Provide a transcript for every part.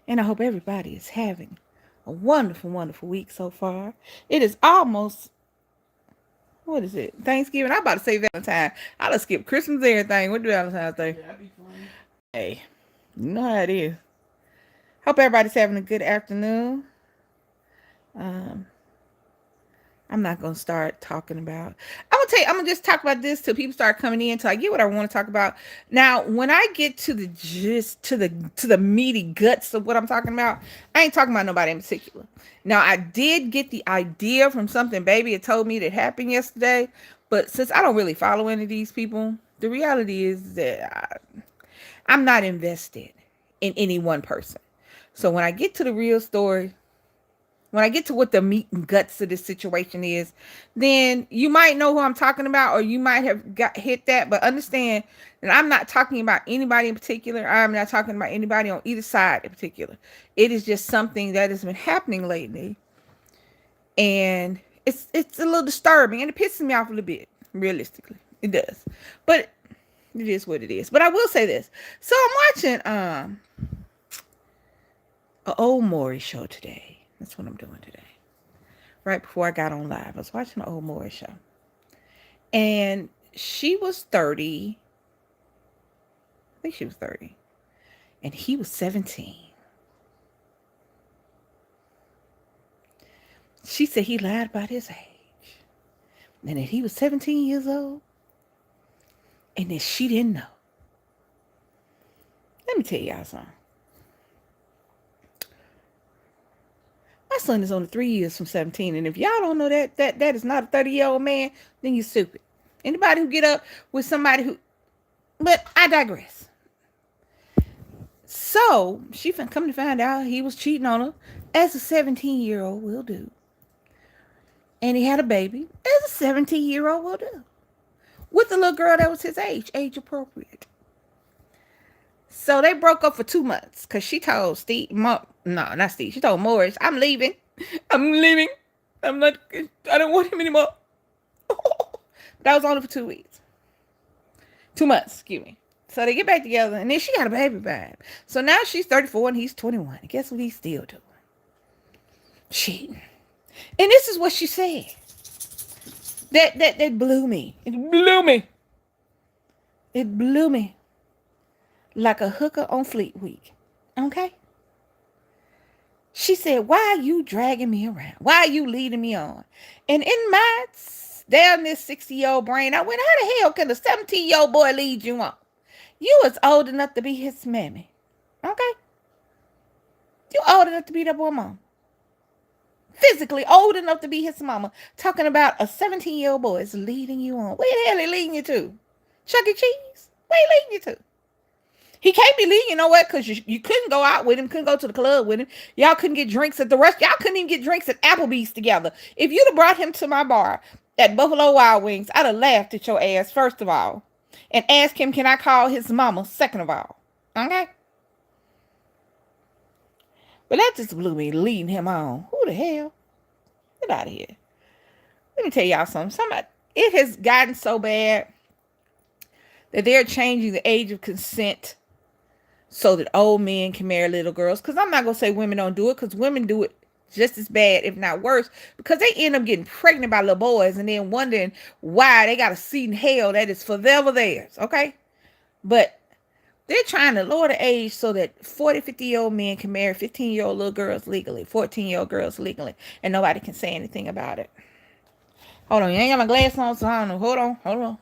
And I hope everybody is having a wonderful, wonderful week so far. It is almost, what is it? Thanksgiving. I'm about to say Valentine. I'll skip Christmas and everything. What do Valentine's Day? Yeah, that'd be fun. Hey, you know how it is. Hope everybody's having a good afternoon. Um, I'm not gonna start talking about. I'm gonna just talk about this till people start coming in. Till I get what I want to talk about. Now, when I get to the gist, to the meaty guts of what I'm talking about, I ain't talking about nobody in particular. Now, I did get the idea from something baby had told me that happened yesterday, but since I don't really follow any of these people, the reality is that I'm not invested in any one person. So when I get to the real story, when I get to what the meat and guts of this situation is, then you might know who I'm talking about, or you might have got hit that. But understand that I'm not talking about anybody in particular. I'm not talking about anybody on either side in particular. It is just something that has been happening lately, and it's a little disturbing, and it pisses me off a little bit. Realistically, it does, but it is what it is. But I will say this: so I'm watching an old Maury show today. That's what I'm doing today. Right before I got on live, I was watching an old Maury show, and she was 30. I think she was 30, and he was 17. She said he lied about his age, and that he was 17 years old, and that she didn't know. Let me tell y'all something. My son is only 3 years from 17, and if y'all don't know that is not a 30-year-old man, then you're stupid. Anybody who get up with somebody who, but I digress. So she come to find out he was cheating on her, as a 17-year-old will do, and he had a baby, as a 17-year-old will do, with a little girl that was his age appropriate. So they broke up for 2 months because she told Steve, no, not Steve. She told Morris, "I'm leaving. I'm leaving. I'm not. I don't want him anymore." That was only for 2 weeks, 2 months. Excuse me. So they get back together, and then she got a baby by him. So now she's 34 and he's 21. Guess what he's still doing? Cheating. And this is what she said. That blew me. It blew me. It blew me like a hooker on Fleet Week. Okay? She said, "Why are you dragging me around? Why are you leading me on?" And in my down this 60-year-old brain, I went, how the hell can a 17-year-old boy lead you on? You was old enough to be his mammy. Okay? You old enough to be that boy mom. Physically old enough to be his mama. Talking about a 17-year-old boy is leading you on. Where the hell he leading you to? Chuck E. Cheese? Where he leading you to? He can't be leading, you know what? Because you couldn't go out with him, couldn't go to the club with him. Y'all couldn't get drinks at the rest. Y'all couldn't even get drinks at Applebee's together. If you'd have brought him to my bar at Buffalo Wild Wings, I'd have laughed at your ass, first of all, and asked him, can I call his mama, second of all. Okay? But that just blew me, leading him on. Who the hell? Get out of here. Let me tell y'all something. It has gotten so bad that they're changing the age of consent so that old men can marry little girls. Because I'm not going to say women don't do it, because women do it just as bad, if not worse, because they end up getting pregnant by little boys and then wondering why they got a seat in hell that is forever theirs. Okay? But they're trying to lower the age so that 40, 50-year-old men can marry 15-year-old little girls legally, 14-year-old girls legally, and nobody can say anything about it. Hold on, you ain't got my glass on, so I don't know. Hold on.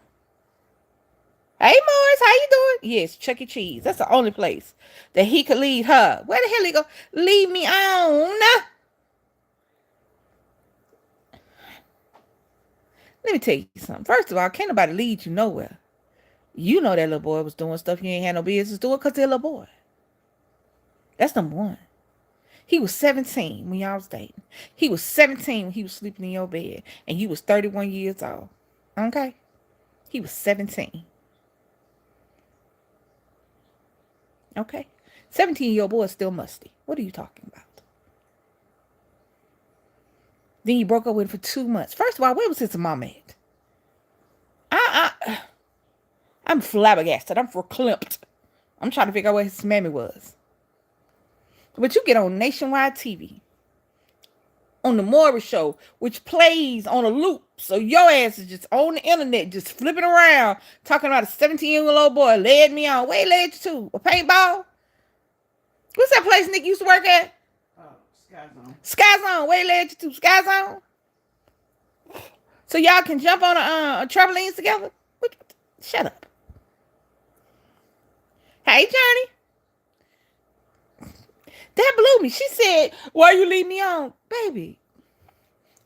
Hey, Morris, how you doing? Yes, Chuck E. Cheese. That's the only place that he could lead her. Where the hell he go? Leave me on. Let me tell you something. First of all, can't nobody lead you nowhere. You know that little boy was doing stuff you ain't had no business doing because they're a little boy. That's number one. He was 17 when y'all was dating. He was 17 when he was sleeping in your bed. And you was 31 years old. Okay? He was 17. Okay? 17-year-old boy is still musty. What are you talking about? Then you broke up with him for 2 months. First of all, where was his mom at? I'm flabbergasted. I'm verklempt. I'm trying to figure out where his mammy was. But you get on nationwide TV, on the Maury Show, which plays on a loop. So your ass is just on the internet, just flipping around, talking about a 17-year-old boy led me on. Where he led you to? A paintball? What's that place Nick used to work at? Oh, Sky Zone. Sky Zone. Where he led you to? Sky Zone? So y'all can jump on a trampolines together? Shut up. Hey, Johnny. That blew me. She said, why you leave me on? Baby,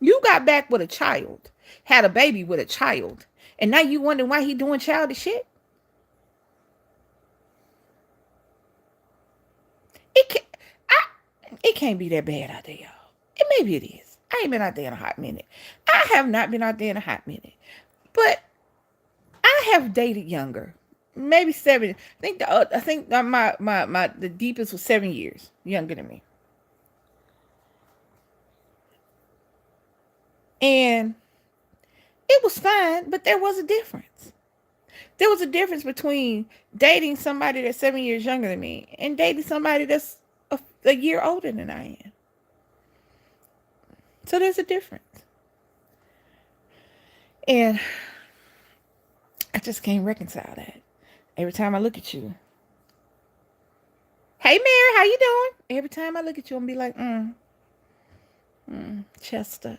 you got back with a child, had a baby with a child, and now you wondering why he doing childish shit? It can't, it can't be that bad out there, y'all. And maybe it is. I ain't been out there in a hot minute. I have not been out there in a hot minute. But I have dated younger. Maybe 7. I think my the deepest was 7 years younger than me. And it was fine, but there was a difference. There was a difference between dating somebody that's 7 years younger than me and dating somebody that's a year older than I am. So there's a difference. And I just can't reconcile that. Every time I look at you. Hey, Mary, how you doing? Every time I look at you, I'm be like, Chester.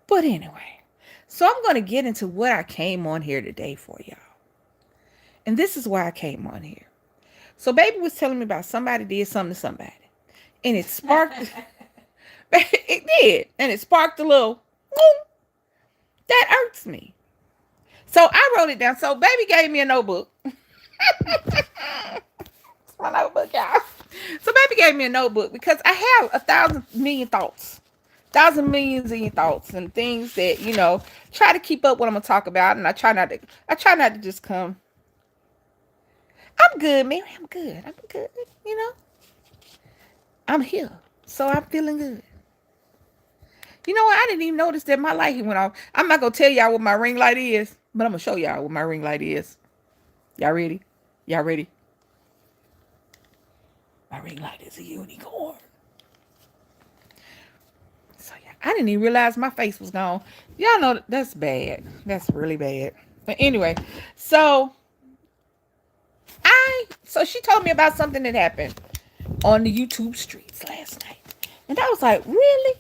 But anyway, so I'm going to get into what I came on here today for, y'all. And this is why I came on here. So baby was telling me about somebody did something to somebody. And it sparked, it did. And it sparked a little, that irks me. So I wrote it down. So baby gave me a notebook. It's my notebook, y'all. So baby gave me a notebook because I have 1,000 million thoughts. 1,000 millions of thoughts and things that, try to keep up what I'm gonna talk about. And I try not to just come. I'm good, Mary. I'm good. I'm here. So I'm feeling good. You know what? I didn't even notice that my light went off. I'm not gonna tell y'all what my ring light is, but I'm gonna show y'all what my ring light is. Y'all ready? Y'all ready? My ring light is a unicorn. So yeah, I didn't even realize my face was gone. Y'all know that's bad. That's really bad. But anyway, so she told me about something that happened on the YouTube streets last night. And I was like, really?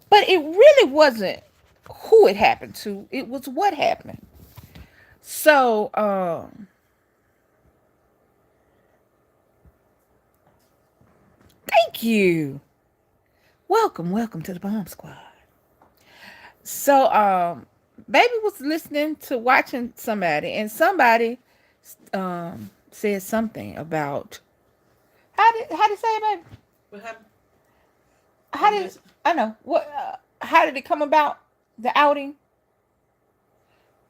But it really wasn't who it happened to. It was what happened. So, thank you. Welcome to the Bomb Squad. So, baby was watching somebody, and somebody said something about how did say it, baby? What happened? I know how did it come about, the outing?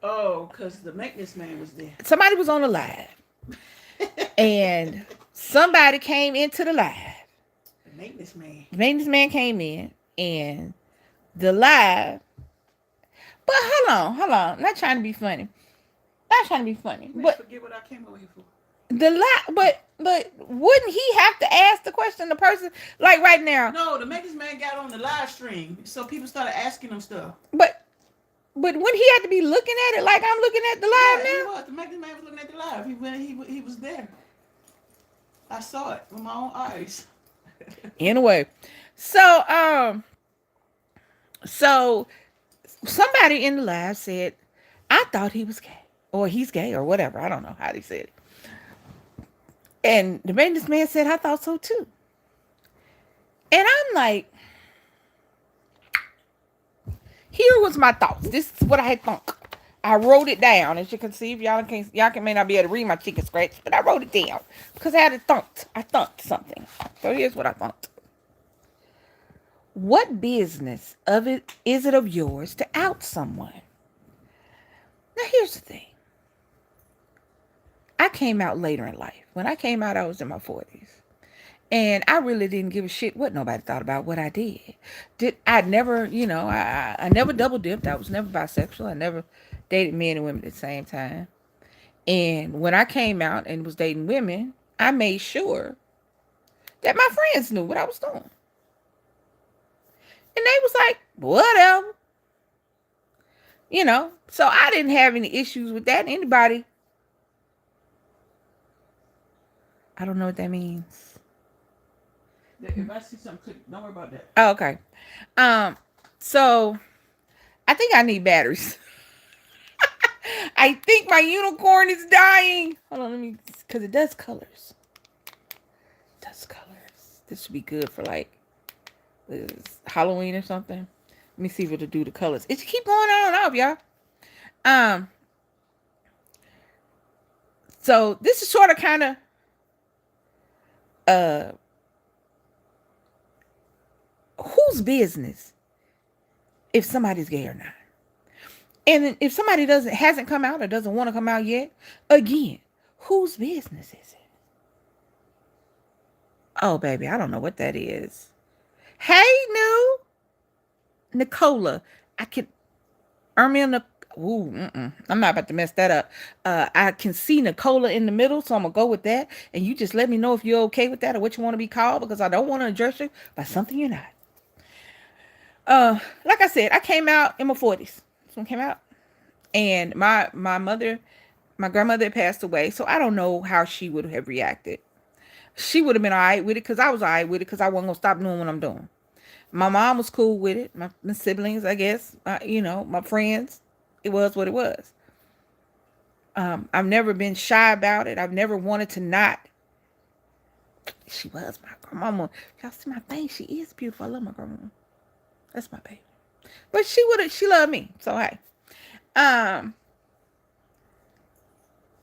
Oh, because the maintenance man was there. Somebody was on the live, and somebody came into the live. The maintenance man. The maintenance man came in, and the live. But hold on. Not trying to be funny. But forget what I came over here for. The live, but wouldn't he have to ask the question? The person, like right now. No, the maintenance man got on the live stream, so people started asking him stuff. But wouldn't he have to be looking at it like I'm looking at the live now? He was. The maintenance man was looking at the live. He was there. I saw it with my own eyes. Anyway, so somebody in the live said, I thought he was gay, or he's gay, or whatever. I don't know how they said it. And the maintenance man said, I thought so too. And I'm like, here was my thoughts. This is what I had thunk. I wrote it down. As you can see, if y'all may not be able to read my chicken scratch, but I wrote it down because I had it thunked. I thunked something. So here's what I thunked. What business is it of yours to out someone? Now here's the thing. I came out later in life. When I came out, I was in my 40s. And I really didn't give a shit what nobody thought about what I did. I never, I never double dipped. I was never bisexual. I never dated men and women at the same time. And when I came out and was dating women, I made sure that my friends knew what I was doing. And they was like, whatever. So I didn't have any issues with that. Anybody, I don't know what that means. If I see something, click. Don't worry about that. Oh, okay. Um, so I think I need batteries. I think my unicorn is dying. Hold on, let me, because it does colors. It does colors. This should be good for like Halloween or something. Let me see if it'll do the colors. It keep going on and off, y'all. Um, so this is sort of kind of uh whose business if somebody's gay or not. And if somebody hasn't come out or doesn't want to come out yet, again, whose business is it? Oh, baby, I don't know what that is. Hey, new Nicola. I can Ermil. Ooh, I'm not about to mess that up. I can see Nicola in the middle, so I'm gonna go with that. And you just let me know if you're okay with that or what you want to be called, because I don't want to address you by something you're not. Like I said, I came out in my 40s. This one came out, and my mother, my grandmother had passed away, so I don't know how she would have reacted. She would have been all right with it because I was all right with it because I wasn't gonna stop doing what I'm doing. My mom was cool with it. My siblings, I guess, my friends. It was what it was. I've never been shy about it. I've never wanted to not. She was my grandmama. Y'all see my thing? She is beautiful. I love my grandmama. That's my baby. But she loved me. So hey. Um,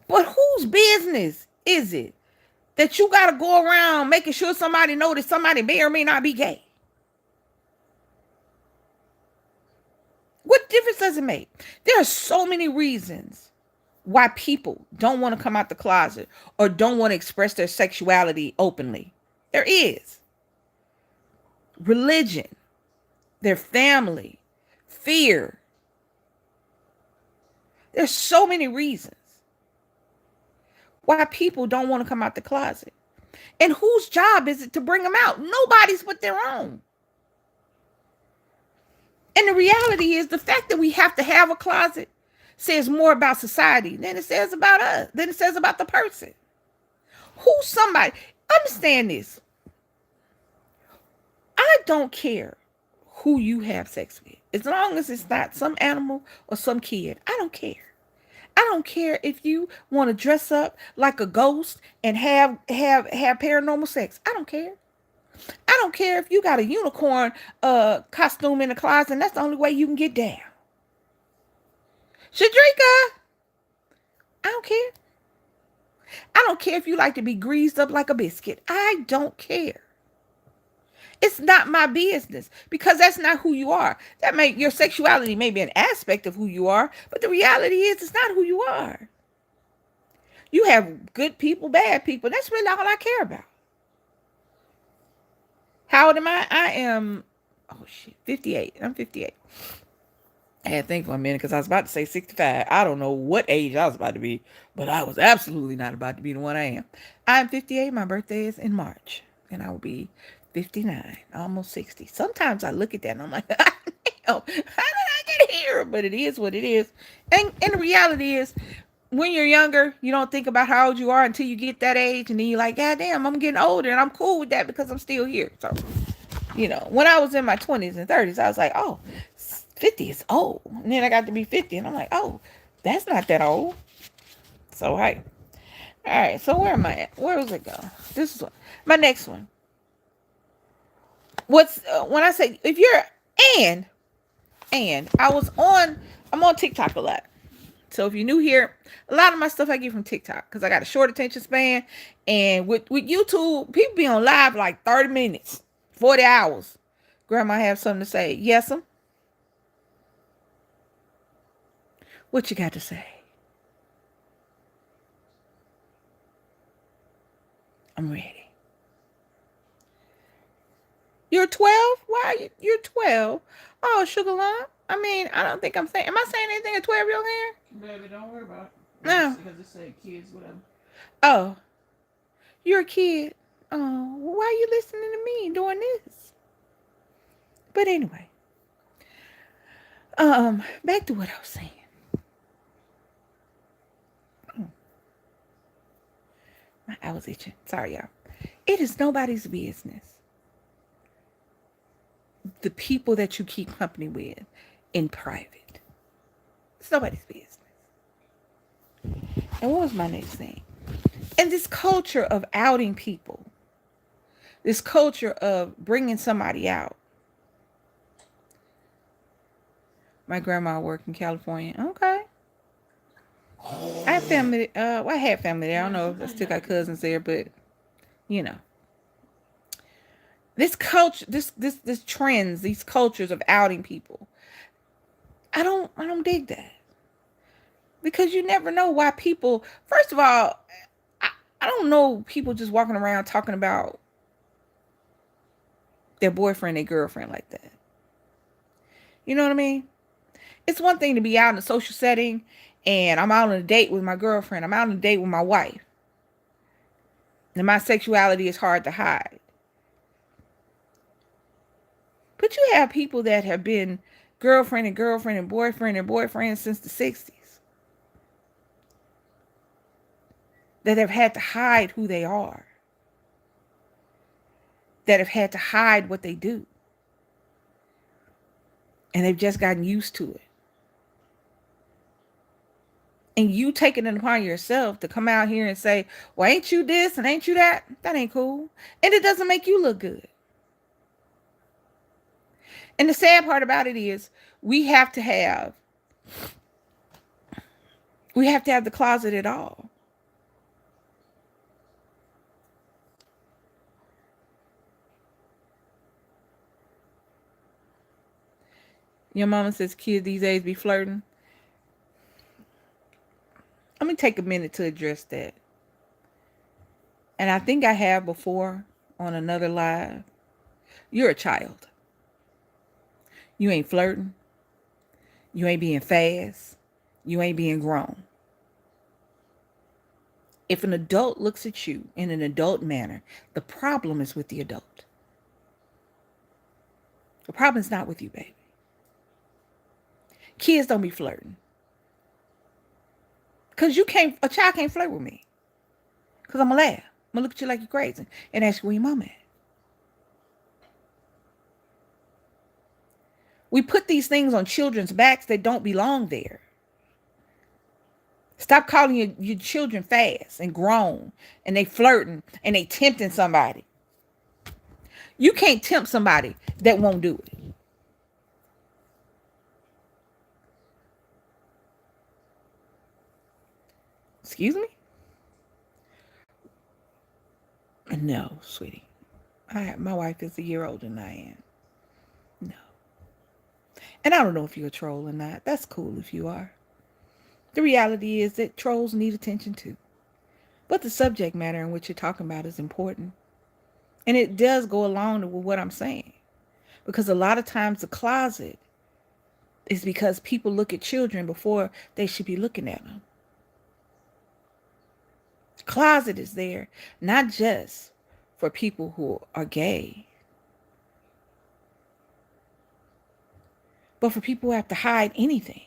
but whose business is it that you gotta go around making sure somebody know that somebody may or may not be gay? What difference does it make? There are so many reasons why people don't want to come out the closet or don't want to express their sexuality openly. There is religion, their family, fear. There's so many reasons why people don't want to come out the closet. And whose job is it to bring them out? Nobody's but their own. And the reality is the fact that we have to have a closet says more about society than it says about us, than it says about the person. Who's somebody? Understand this. I don't care who you have sex with. As long as it's not some animal or some kid. I don't care. I don't care if you want to dress up like a ghost and have paranormal sex. I don't care. I don't care if you got a unicorn costume in the closet and that's the only way you can get down. Shadrika, I don't care. I don't care if you like to be greased up like a biscuit. I don't care. It's not my business because that's not who you are. Your sexuality may be an aspect of who you are, but the reality is it's not who you are. You have good people, bad people. That's really all I care about. How old am I? I am, 58. I'm 58. I had to think for a minute because I was about to say 65. I don't know what age I was about to be, but I was absolutely not about to be the one I am. I'm 58. My birthday is in March, and I will be 59, almost 60. Sometimes I look at that and I'm like, damn, how did I get here? But it is what it is. And the reality is, when you're younger, you don't think about how old you are until you get that age, and then you're like, God damn, I'm getting older, and I'm cool with that because I'm still here. So, when I was in my 20s and 30s, I was like, oh, 50 is old. And then I got to be 50, and I'm like, oh, that's not that old. So, hey. All right, so where am I at? Where was it go? This is my next one. When I say, if you're, and I'm on TikTok a lot. So if you're new here, a lot of my stuff I get from TikTok because I got a short attention span. And with YouTube, people be on live like 30 minutes, 40 hours. Grandma have something to say. Yes'm. What you got to say? I'm ready. You're 12? Why you're 12? Oh, Sugar Lump. I mean, I don't think I'm saying. Am I saying anything a 12-year-old here? Baby, don't worry about it. No. Because it say kids, whatever. Oh. You're a kid. Oh, why are you listening to me doing this? But anyway, back to what I was saying. I was itching. Sorry, y'all. It is nobody's business. The people that you keep company with in private. It's nobody's business. And what was my next thing? And this culture of outing people, this culture of bringing somebody out. My grandma worked in California. Okay. I have family. I had family there. I don't know if I still got cousins there, but you know, this culture, this trends, these cultures of outing people. I don't dig that, because you never know why people. First of all, I, I don't know people just walking around talking about their boyfriend, their girlfriend like that. You know what I mean? It's one thing to be out in a social setting and I'm out on a date with my girlfriend. I'm out on a date with my wife. And my sexuality is hard to hide. But you have people that have been girlfriend and girlfriend and boyfriend since the 60s. That have had to hide who they are. That have had to hide what they do. And they've just gotten used to it. And you taking it upon yourself to come out here and say, well, ain't you this and ain't you that? That ain't cool. And it doesn't make you look good. And the sad part about it is we have to have the closet at all. Your mama says kids these days be flirting. Let me take a minute to address that. And I think I have before on another live. You're a child. You ain't flirting. You ain't being fast. You ain't being grown. If an adult looks at you in an adult manner, the problem is with the adult. The problem is not with you, baby. Kids don't be flirting. Because a child can't flirt with me. Because I'm going to laugh. I'm going to look at you like you're crazy and ask you where your mama at. We put these things on children's backs that don't belong there. Stop calling your children fast and grown and they flirting and they tempting somebody. You can't tempt somebody that won't do it. Excuse me? No, sweetie. My wife is a year older than I am. No. And I don't know if you're a troll or not. That's cool if you are. The reality is that trolls need attention too. But the subject matter in which you're talking about is important. And it does go along with what I'm saying. Because a lot of times the closet is because people look at children before they should be looking at them. The closet is there not just for people who are gay, but for people who have to hide anything.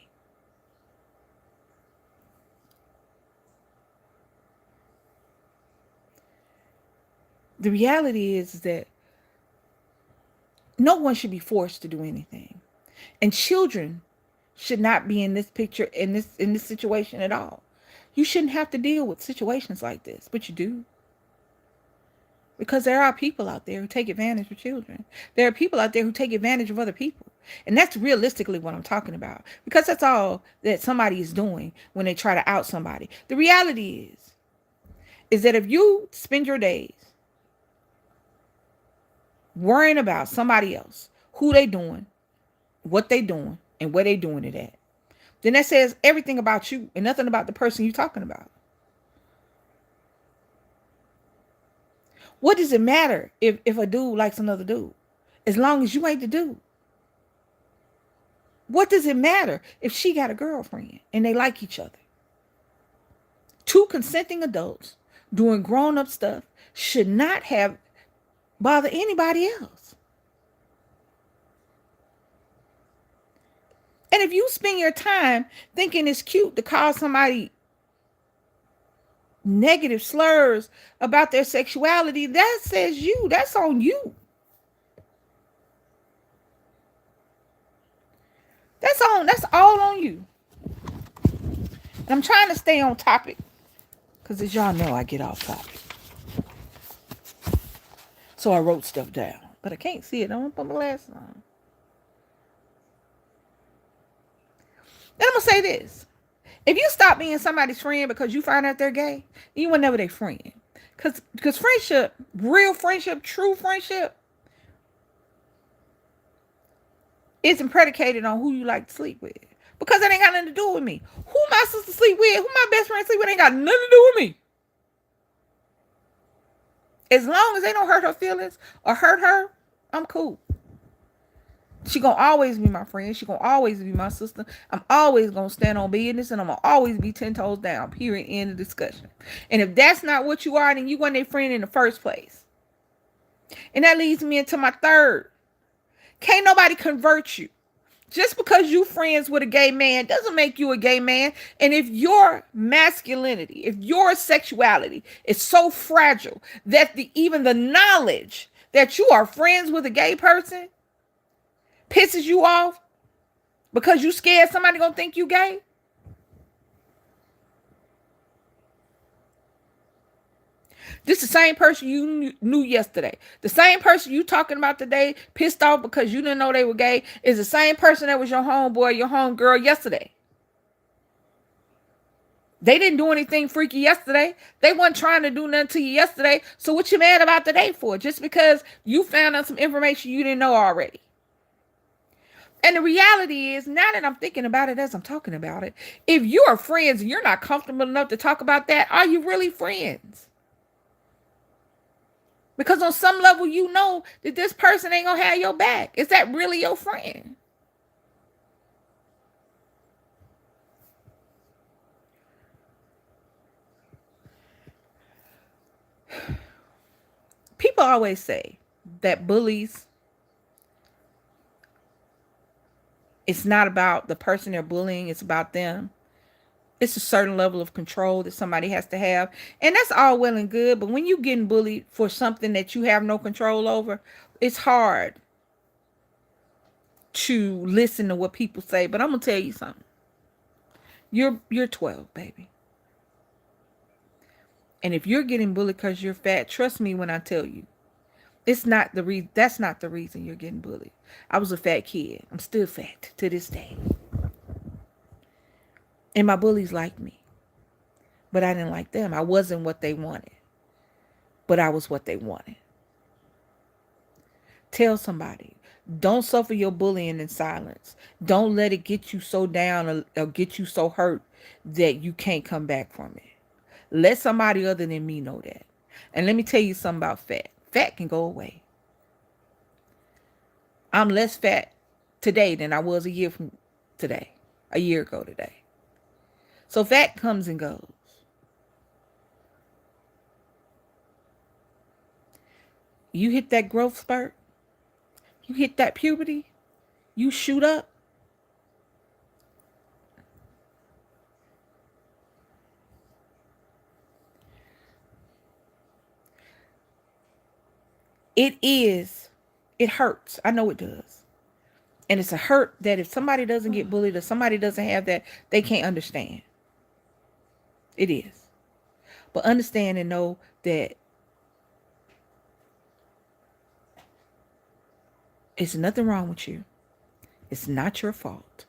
The reality is that no one should be forced to do anything. And children should not be in this picture, in this situation at all. You shouldn't have to deal with situations like this, but you do. Because there are people out there who take advantage of children. There are people out there who take advantage of other people. And that's realistically what I'm talking about. Because that's all that somebody is doing when they try to out somebody. The reality is that if you spend your days worrying about somebody else, who they doing, what they doing, and where they doing it at, then that says everything about you and nothing about the person you're talking about. What does it matter if a dude likes another dude? As long as you ain't the dude. What does it matter if she got a girlfriend and they like each other? Two consenting adults doing grown-up stuff, should not have bother anybody else. And if you spend your time thinking it's cute to call somebody negative slurs about their sexuality, that says you. That's on you. That's all on you. And I'm trying to stay on topic. Because as y'all know, I get off topic. So I wrote stuff down. But I can't see it. I don't put my glasses on. Then I'm going to say this. If you stop being somebody's friend because you find out they're gay, you were never their friend. Because friendship, real friendship, true friendship, isn't predicated on who you like to sleep with. Because that ain't got nothing to do with me. Who my sister sleep with, who my best friend sleep with, ain't got nothing to do with me. As long as they don't hurt her feelings or hurt her, I'm cool. She gonna always be my friend. She gonna always be my sister. I'm always gonna stand on business, and I'm gonna always be 10 toes down. Period. End of discussion. And if that's not what you are, then you weren't a friend in the first place. And that leads me into my third. Can't nobody convert you. Just because you friends with a gay man doesn't make you a gay man. And if your masculinity, if your sexuality is so fragile that even the knowledge that you are friends with a gay person pisses you off because you scared somebody gonna think you gay, this is the same person you knew yesterday. The same person you talking about today, pissed off because you didn't know they were gay, is the same person that was your homeboy, your homegirl yesterday. They didn't do anything freaky yesterday. They weren't trying to do nothing to you yesterday. So what you mad about today for? Just because you found out some information you didn't know already. And the reality is, now that I'm thinking about it as I'm talking about it, if you are friends and you're not comfortable enough to talk about that, are you really friends? Because on some level, you know that this person ain't going to have your back. Is that really your friend? People always say that bullies, it's not about the person they're bullying, it's about them. It's a certain level of control that somebody has to have. And that's all well and good. But when you're getting bullied for something that you have no control over, it's hard to listen to what people say. But I'm going to tell you something. You're 12, baby. And if you're getting bullied because you're fat, trust me when I tell you, it's not the reason. That's not the reason you're getting bullied. I was a fat kid. I'm still fat to this day. And my bullies liked me. But I didn't like them. I wasn't what they wanted. But I was what they wanted. Tell somebody. Don't suffer your bullying in silence. Don't let it get you so down or get you so hurt that you can't come back from it. Let somebody other than me know that. And let me tell you something about fat. Fat can go away. I'm less fat today than I was a year ago today. So fat comes and goes. You hit that growth spurt, you hit that puberty, you shoot up. It hurts. I know it does. And it's a hurt that if somebody doesn't get bullied or somebody doesn't have that, they can't understand. It is. But understand and know that it's nothing wrong with you. It's not your fault.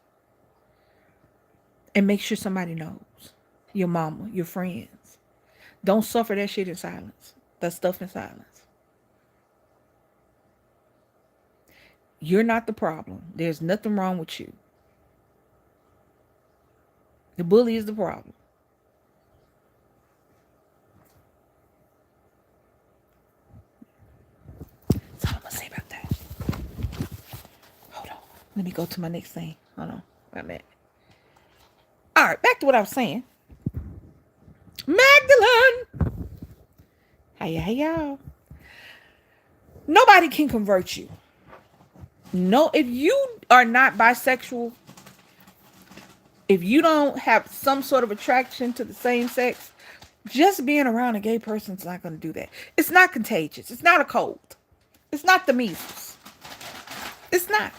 And make sure somebody knows. Your mama, your friends. Don't suffer that shit in silence. That stuff in silence. You're not the problem. There's nothing wrong with you. The bully is the problem. That's all I'm going to say about that. Hold on. Let me go to my next thing. Hold on. Wait a minute. All right. Back to what I was saying. Magdalene. Hey, y'all. Nobody can convert you. No, if you are not bisexual, if you don't have some sort of attraction to the same sex, just being around a gay person is not going to do that. It's not contagious. It's not a cold. It's not the measles. It's not.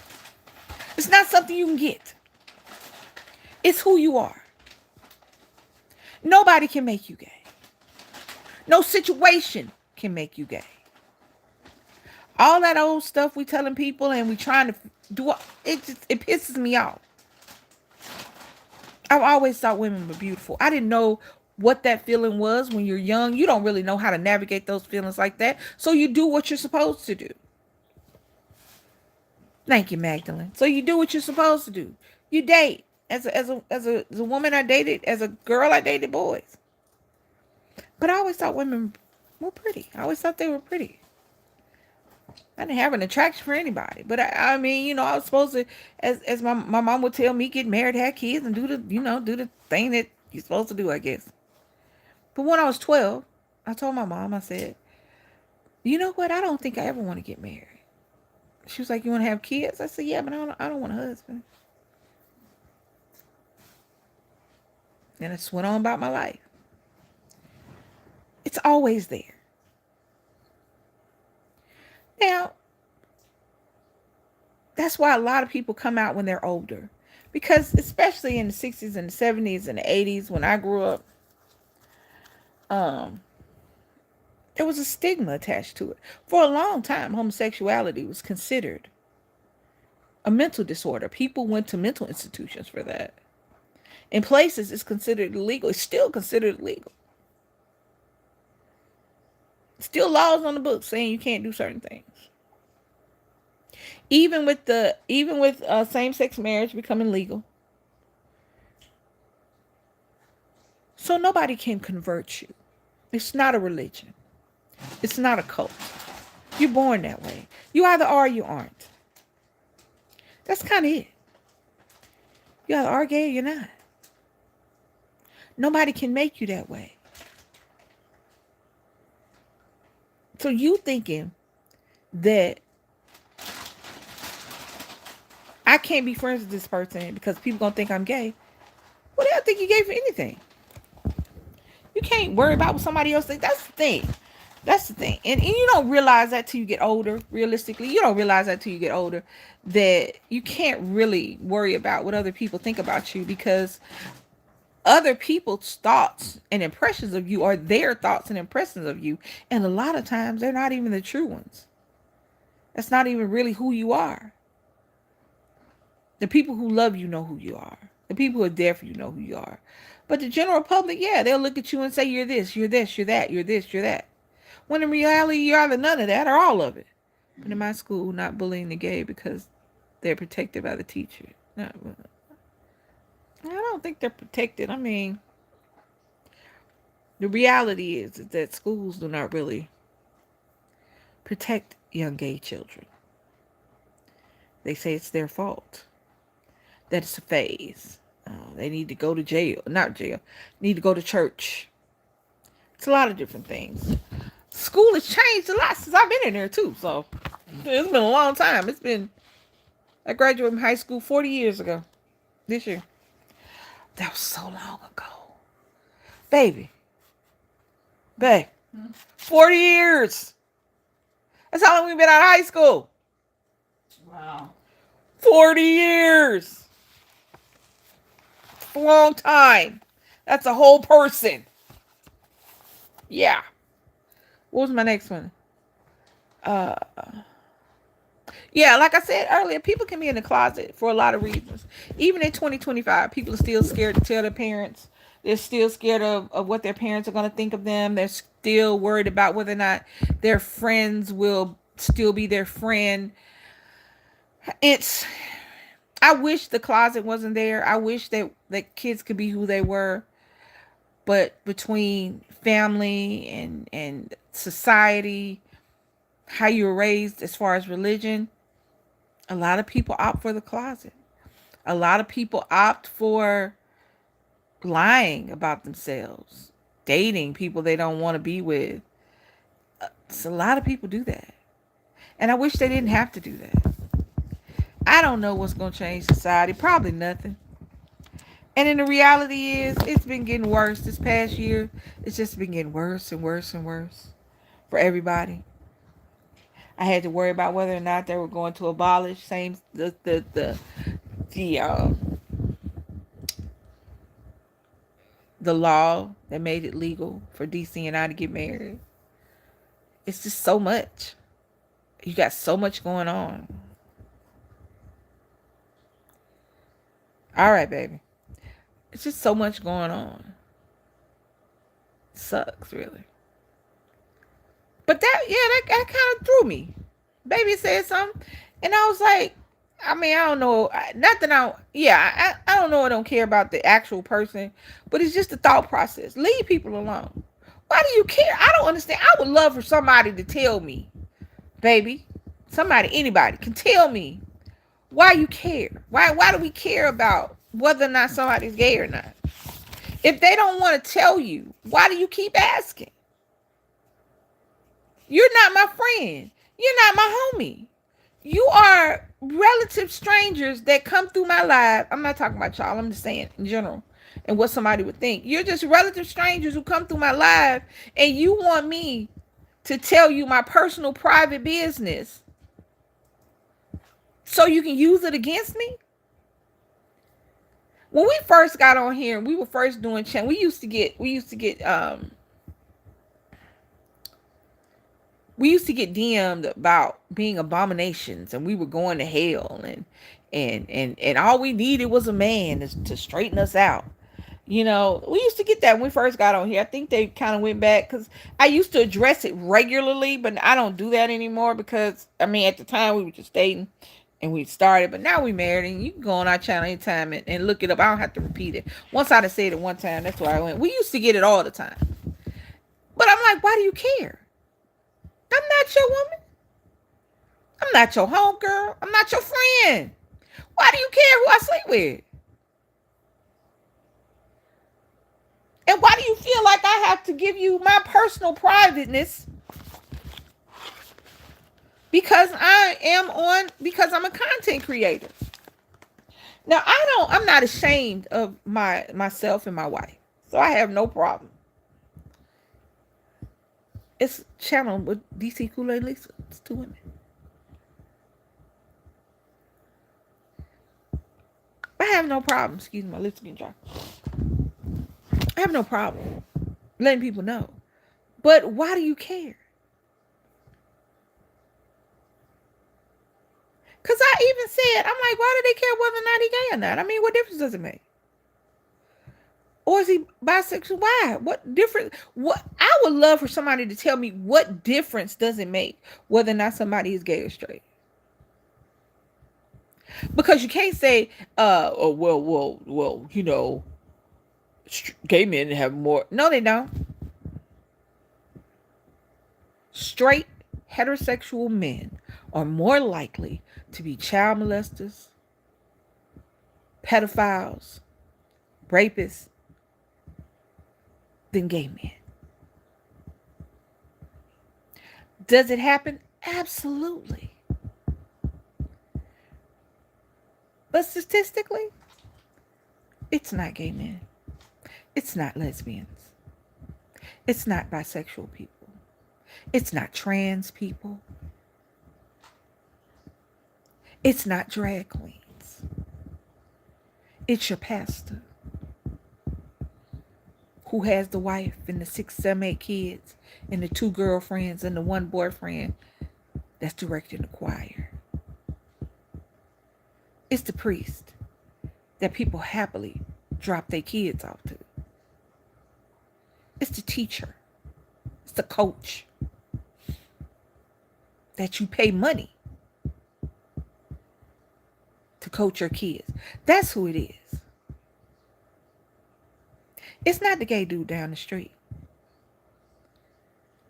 It's not something you can get. It's who you are. Nobody can make you gay. No situation can make you gay. All that old stuff we telling people and we trying to do it pisses me off. I've always thought women were beautiful. I didn't know what that feeling was when you're young. You don't really know how to navigate those feelings like that. So you do what you're supposed to do. Thank you, Magdalene. So you do what you're supposed to do. You date. As a woman I dated, as a girl I dated boys. But I always thought women were pretty. I always thought they were pretty. I didn't have an attraction for anybody. But I mean, I was supposed to, as my mom would tell me, get married, have kids, and do the thing that you're supposed to do, I guess. But when I was 12, I told my mom, I said, you know what? I don't think I ever want to get married. She was like, you want to have kids? I said, yeah, but I don't want a husband. And I just went on about my life. It's always there. Now, that's why a lot of people come out when they're older. Because especially in the 60s and the 70s and the 80s, when I grew up, um, there was a stigma attached to it. For a long time, homosexuality was considered a mental disorder. People went to mental institutions for that. In places, it's considered illegal. It's still considered illegal. Still laws on the books saying you can't do certain things. Even with same-sex marriage becoming legal. So nobody can convert you. It's not a religion. It's not a cult. You're born that way. You either are or you aren't. That's kind of it. You either are gay or you're not. Nobody can make you that way. So you thinking that I can't be friends with this person because people gonna think I'm gay. Well, they'll think you're gay for anything. You can't worry about what somebody else thinks. That's the thing. That's the thing. And you don't realize that till you get older, realistically. You don't realize that till you get older, that you can't really worry about what other people think about you, because other people's thoughts and impressions of you are their thoughts and impressions of you. And a lot of times they're not even the true ones. That's not even really who you are. The people who love you know who you are. The people who are there for you know who you are. But the general public, yeah, they'll look at you and say, you're this, you're this, you're that, you're this, you're that. When in reality, you're either none of that or all of it. But in my school, not bullying the gay because they're protected by the teacher. I don't think they're protected. I mean, the reality is that schools do not really protect young gay children. They say it's their fault. That it's a phase. They need to go to jail. Not jail. Need to go to church. It's a lot of different things. School has changed a lot since I've been in there too. So it's been a long time. I graduated from high school 40 years ago. This year. That was so long ago. Baby. 40 years. That's how long we've been out of high school. Wow. 40 years. It's a long time. That's a whole person. Yeah. What was my next one? Yeah, like I said earlier, people can be in the closet for a lot of reasons. Even in 2025, people are still scared to tell their parents. They're still scared of what their parents are going to think of them. They're still worried about whether or not their friends will still be their friend. I wish the closet wasn't there. I wish that kids could be who they were. But between family and society, how you were raised as far as religion, a lot of people opt for the closet. A lot of people opt for lying about themselves, dating people they don't want to be with, So a lot of people do that. And I wish they didn't have to do that. I don't know what's going to change society. Probably nothing. And then the reality is, it's been getting worse this past year. It's just been getting worse and worse and worse for everybody. I had to worry about whether or not they were going to abolish same the the law that made it legal for DC and I to get married. It's just so much. You got so much going on. All right, baby. It's just so much going on. It sucks, really. But that kind of threw me. Baby said something, and I was like, I mean, I don't know. Not that I don't know. I don't care about the actual person, but it's just the thought process. Leave people alone. Why do you care? I don't understand. I would love for somebody to tell me, baby, somebody, anybody can tell me why you care. Why do we care about whether or not somebody's gay or not? If they don't want to tell you, why do you keep asking? You're not my friend. You're not my homie. You are relative strangers that come through my life. I'm not talking about y'all. I'm just saying in general and what somebody would think. You're just relative strangers who come through my life, and you want me to tell you my personal private business so you can use it against me? When we first got on here, we were first doing channel. We used to get DM'd about being abominations, and we were going to hell, and all we needed was a man to straighten us out. We used to get that when we first got on here. I think they kind of went back because I used to address it regularly, but I don't do that anymore because, I mean, at the time we were just dating and we started, but now we married, and you can go on our channel anytime and look it up. I don't have to repeat it. Once I said it one time, that's where I went. We used to get it all the time. But I'm like, why do you care? I'm not your woman. I'm not your homegirl. I'm not your friend. Why do you care who I sleep with? And why do you feel like I have to give you my personal privateness because I'm a content creator? Now, I'm not ashamed of myself and my wife. So I have no problem. It's a channel with DC KOOLAID Lisa. It's two women. I have no problem. Excuse me, my lips getting dry. I have no problem letting people know. But why do you care? Because I even said, I'm like, why do they care whether or not he's gay or not? I mean, what difference does it make? Or is he bisexual? Why? What difference? What I would love for somebody to tell me what difference does it make whether or not somebody is gay or straight. Because you can't say, oh, well, gay men have more. No, they don't. Straight heterosexual men are more likely to be child molesters, pedophiles, rapists than gay men. Does it happen? Absolutely. But statistically, it's not gay men. It's not lesbians. It's not bisexual people. It's not trans people. It's not drag queens. It's your pastor who has the wife and the 6, 7, 8 kids and the 2 girlfriends and the 1 boyfriend that's directing the choir. It's the priest that people happily drop their kids off to. It's the teacher. It's the coach that you pay money to coach your kids. That's who it is. It's not the gay dude down the street.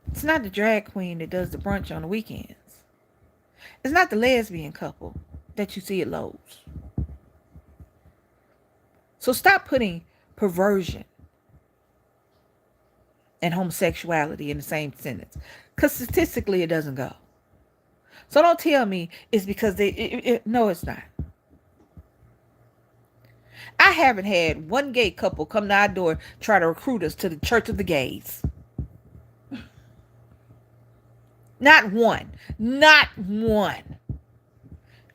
It's not the drag queen that does the brunch on the weekends. It's not the lesbian couple that you see at Lowe's. So stop putting perversion and homosexuality in the same sentence. Because statistically, it doesn't go. So don't tell me it's because no, it's not. I haven't had one gay couple come to our door try to recruit us to the Church of the Gays. Not one. Not one.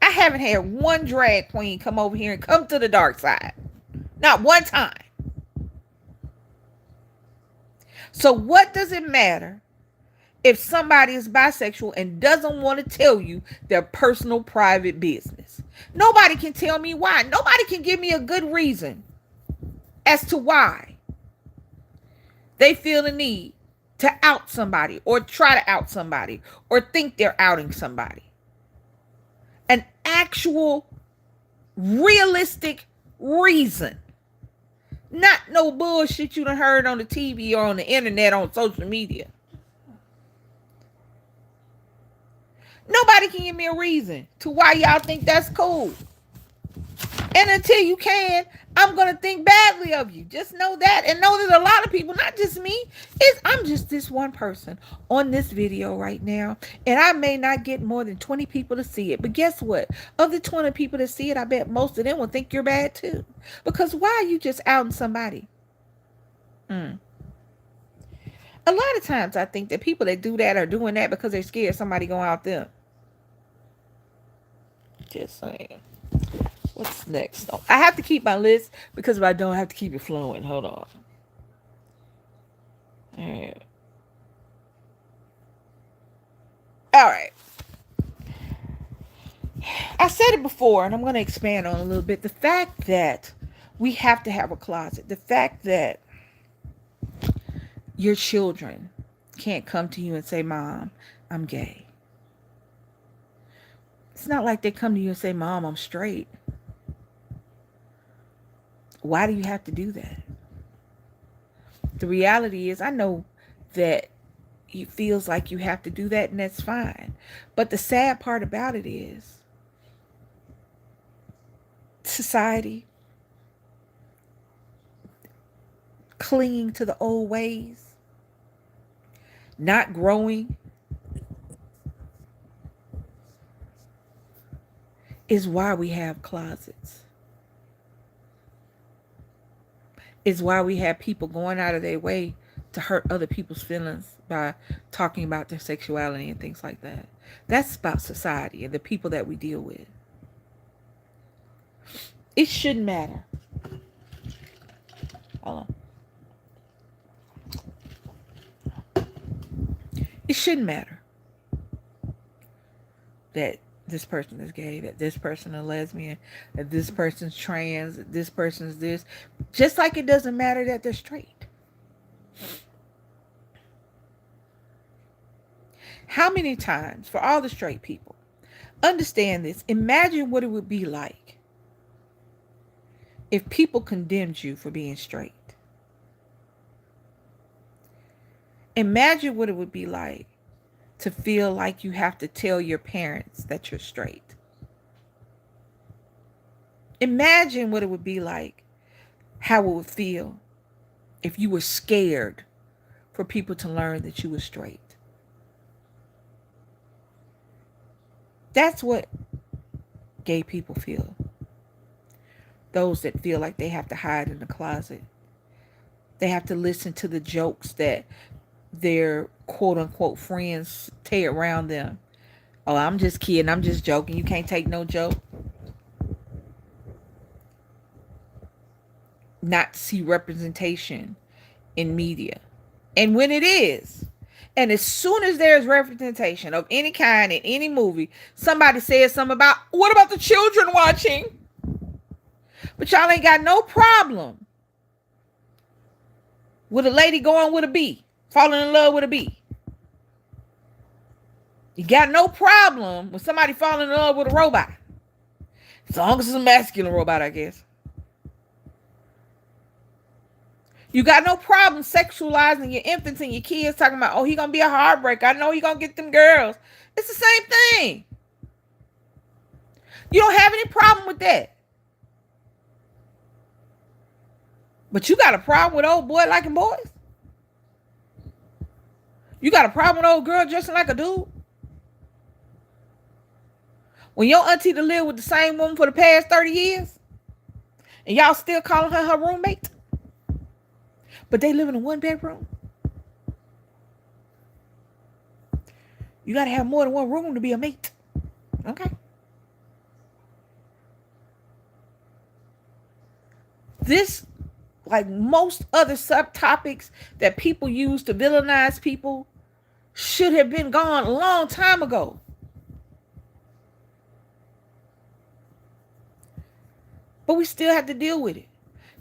I haven't had one drag queen come over here and come to the dark side. Not one time. So what does it matter if somebody is bisexual and doesn't want to tell you their personal private business? Nobody can tell me why. Nobody can give me a good reason as to why they feel the need to out somebody or try to out somebody or think they're outing somebody. An actual realistic reason. Not no bullshit you done heard on the TV or on the internet, on social media. Nobody can give me a reason to why y'all think that's cool. And until you can, I'm going to think badly of you. Just know that. And know that a lot of people, not just me, I'm just this one person on this video right now. And I may not get more than 20 people to see it. But guess what? Of the 20 people that see it, I bet most of them will think you're bad too. Because why are you just outing somebody? A lot of times I think that people that do that are doing that because they're scared somebody going out them. Just saying. What's next? Oh, I have to keep my list because if I don't, I have to keep it flowing. Hold on. All right. I said it before, and I'm going to expand on it a little bit. The fact that we have to have a closet. The fact that your children can't come to you and say, Mom, I'm gay. It's not like they come to you and say, Mom, I'm straight. Why do you have to do that? The reality is, I know that it feels like you have to do that, and that's fine. But the sad part about it is society clinging to the old ways, not growing, is why we have closets. Is why we have people going out of their way to hurt other people's feelings by talking about their sexuality and things like that. That's about society and the people that we deal with. It shouldn't matter. Hold on. It shouldn't matter that this person is gay, that this person is lesbian, that this person's trans, that this person's this. Just like it doesn't matter that they're straight. How many times, for all the straight people, understand this, imagine what it would be like if people condemned you for being straight. Imagine what it would be like to feel like you have to tell your parents that you're straight. Imagine what it would be like, how it would feel if you were scared for people to learn that you were straight. That's what gay people feel. Those that feel like they have to hide in the closet. They have to listen to the jokes that their quote-unquote friends say around them. Oh, I'm just kidding. I'm just joking. You can't take no joke. Not to see representation in media. And when it is, and as soon as there's representation of any kind in any movie, somebody says something about, what about the children watching? But y'all ain't got no problem with a lady going with a bee, falling in love with a bee. You got no problem with somebody falling in love with a robot. As long as it's a masculine robot, I guess. You got no problem sexualizing your infants and your kids, talking about, oh, he gonna be a heartbreaker. I know he gonna get them girls. It's the same thing. You don't have any problem with that. But you got a problem with old boy liking boys? You got a problem with old girl dressing like a dude? When your auntie to live with the same woman for the past 30 years and y'all still calling her roommate, but they live in a 1 bedroom? You got to have more than one room to be a mate. Okay. This, like most other subtopics that people use to villainize people, should have been gone a long time ago. But we still have to deal with it.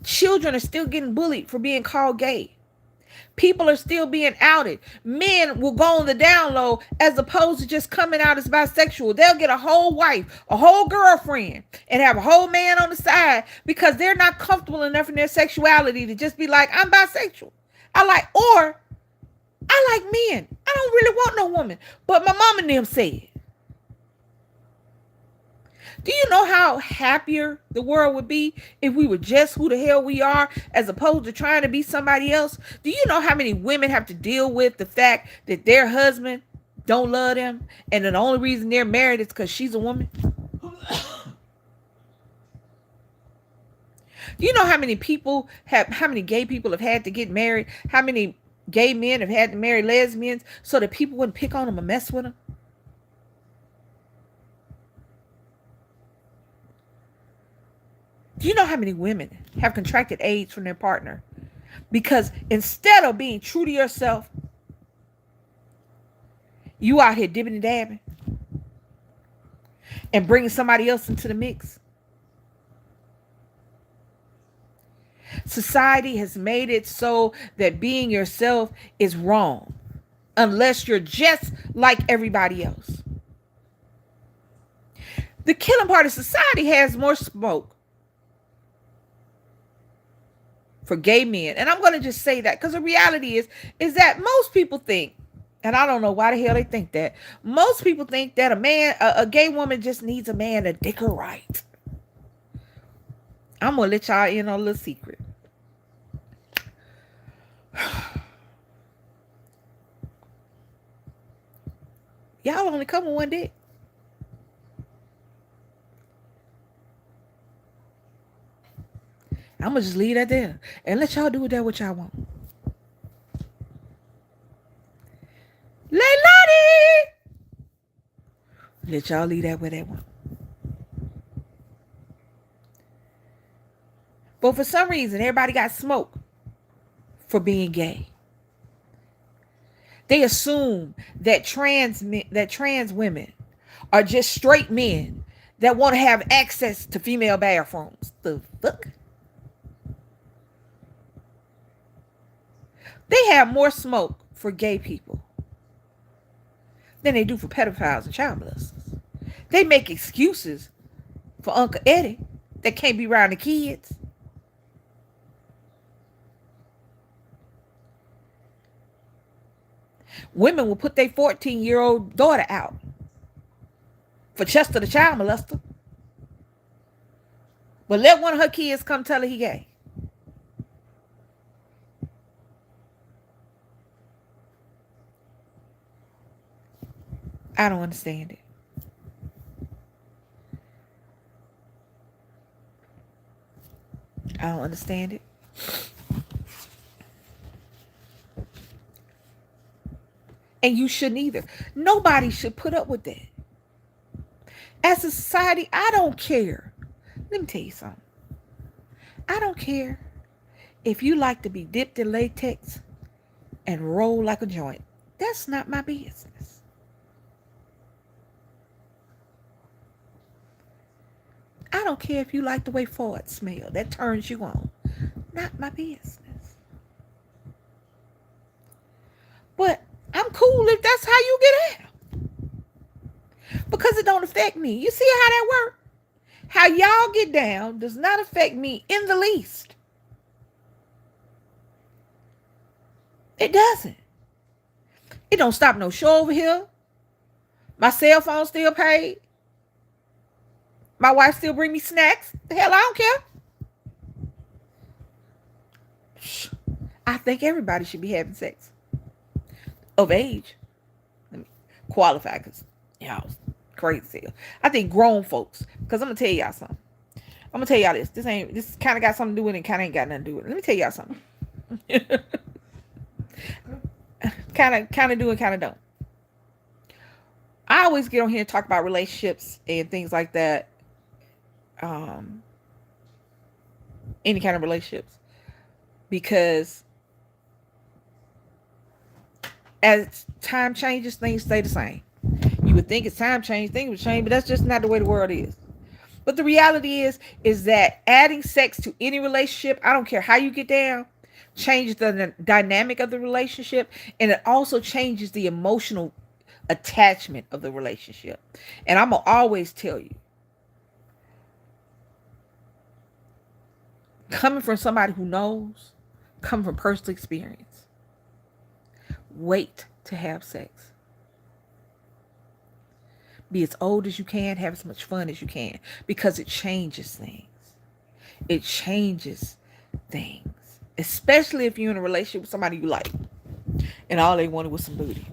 Children are still getting bullied for being called gay. People are still being outed. Men will go on the down low as opposed to just coming out as bisexual. They'll get a whole wife, a whole girlfriend, and have a whole man on the side because they're not comfortable enough in their sexuality to just be like, I'm bisexual. Or I like men. I don't really want no woman. But my mom and them said. Do you know how happier the world would be if we were just who the hell we are as opposed to trying to be somebody else? Do you know how many women have to deal with the fact that their husband don't love them and the only reason they're married is because she's a woman? Do you know how many gay people have had to get married? How many gay men have had to marry lesbians so that people wouldn't pick on them or mess with them? Do you know how many women have contracted AIDS from their partner? Because instead of being true to yourself, you out here dipping and dabbing and bringing somebody else into the mix. Society has made it so that being yourself is wrong unless you're just like everybody else. The killing part of society has more smoke for gay men. And I'm going to just say that because the reality is that most people think, and I don't know why the hell they think that, most people think that a gay woman just needs a man to dick her right. I'm going to let y'all in on a little secret. Y'all only come with one dick. I'm going to just leave that there and let y'all do with that what y'all want. Lady! Let y'all leave that where they want. But for some reason, everybody got smoke for being gay. They assume that trans women are just straight men that want to have access to female bathrooms. The fuck? They have more smoke for gay people than they do for pedophiles and child molesters. They make excuses for Uncle Eddie that can't be around the kids. Women will put their 14-year-old daughter out for Chester the child molester. But let one of her kids come tell her he gay. I don't understand it. I don't understand it. And you shouldn't either. Nobody should put up with that. As a society, I don't care. Let me tell you something. I don't care if you like to be dipped in latex and roll like a joint. That's not my business. I don't care if you like the way Ford smell. That turns you on. Not my business. But I'm cool if that's how you get out. Because it don't affect me. You see how that works? How y'all get down does not affect me in the least. It doesn't. It don't stop no show over here. My cell phone still paid. My wife still bring me snacks. The hell, I don't care. I think everybody should be having sex. of age. Let me qualify because y'all crazy. I think grown folks, because I'm gonna tell y'all something. I'm gonna tell y'all this. This kind of got something to do with it, kind of ain't got nothing to do with it. Let me tell y'all something. kind of do and kind of don't. I always get on here and talk about relationships and things like that. Um, any kind of relationships, because as time changes, things stay the same. You would think it's time change, things would change, but that's just not the way the world is. But the reality is that adding sex to any relationship, I don't care how you get down, changes the dynamic of the relationship, and it also changes the emotional attachment of the relationship. And I'm gonna always tell you, coming from somebody who knows, coming from personal experience, wait to have sex. Be as old as you can, have as much fun as you can, because it changes things. It changes things. Especially if you're in a relationship with somebody you like and all they wanted was some booty.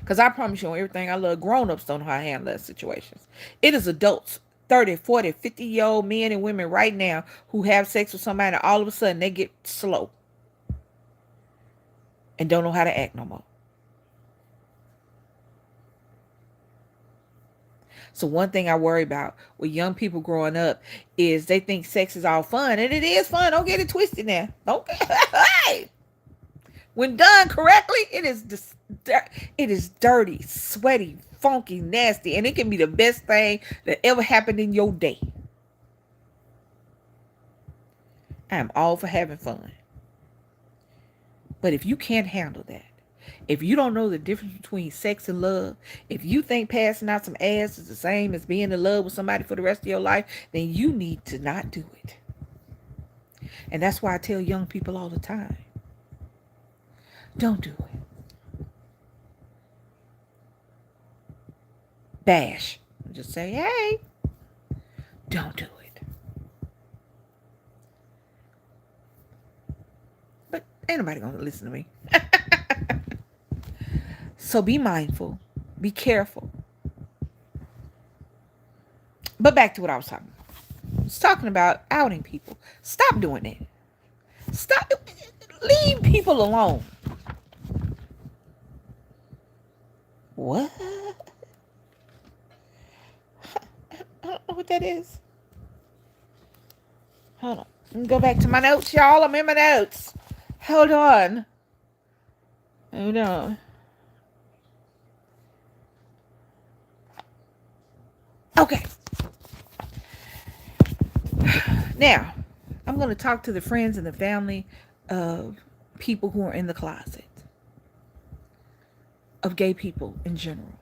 Because I promise you, on everything I love, grown-ups don't know how to handle that situations. It is adults, 30, 40, 50-year-old men and women right now who have sex with somebody and all of a sudden they get slow and don't know how to act no more. So one thing I worry about with young people growing up is they think sex is all fun, and it is fun. Don't get it twisted now. Don't. Hey, when done correctly, it is dirty, sweaty, funky, nasty, and it can be the best thing that ever happened in your day. I am all for having fun, but if you can't handle that, if you don't know the difference between sex and love, if you think passing out some ass is the same as being in love with somebody for the rest of your life, then you need to not do it. And that's why I tell young people all the time, don't do it. Bash. Just say, hey, don't do it. But ain't nobody gonna listen to me. So be mindful. Be careful. But back to what I was talking about. I was talking about outing people. Stop doing that. Stop. Leave people alone. What? I don't know what that is. Hold on. Let me go back to my notes, y'all. I'm in my notes. Hold on. Hold on. Okay. Now, I'm going to talk to the friends and the family of people who are in the closet, of gay people in general.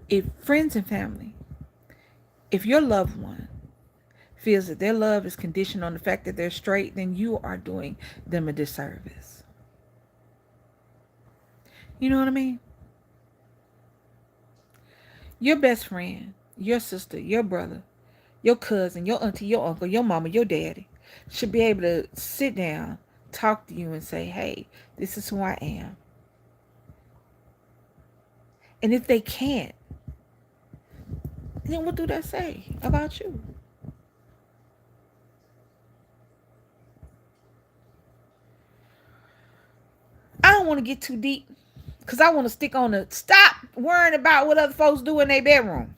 If friends and family, if your loved one feels that their love is conditioned on the fact that they're straight, then you are doing them a disservice. You know what I mean? Your best friend, your sister, your brother, your cousin, your auntie, your uncle, your mama, your daddy should be able to sit down, talk to you and say, hey, this is who I am. And if they can't, then what do that say about you? I don't want to get too deep because I want to stick on the stop worrying about what other folks do in their bedroom.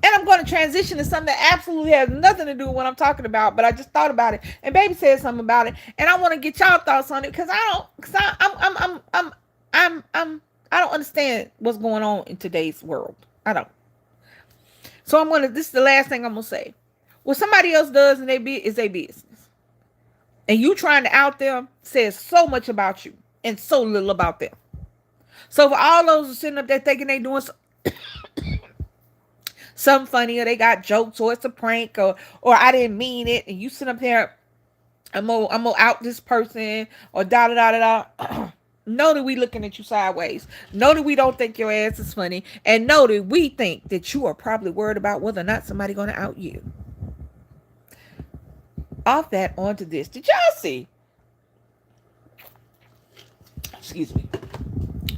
And I'm going to transition to something that absolutely has nothing to do with what I'm talking about, but I just thought about it, and baby said something about it, and I want to get y'all thoughts on it because I don't understand what's going on in today's world. I don't. So this is the last thing I'm gonna say. What somebody else does in is their business, and you trying to out them says so much about you and so little about them. So for all those who sitting up there thinking they doing something funny, or they got jokes, or it's a prank, or I didn't mean it, and you sit up there, I'm gonna out this person, or da da da da da. Know that we looking at you sideways. Know that we don't think your ass is funny, and know that we think that you are probably worried about whether or not somebody gonna out you. Off that onto this. Did y'all see? Excuse me.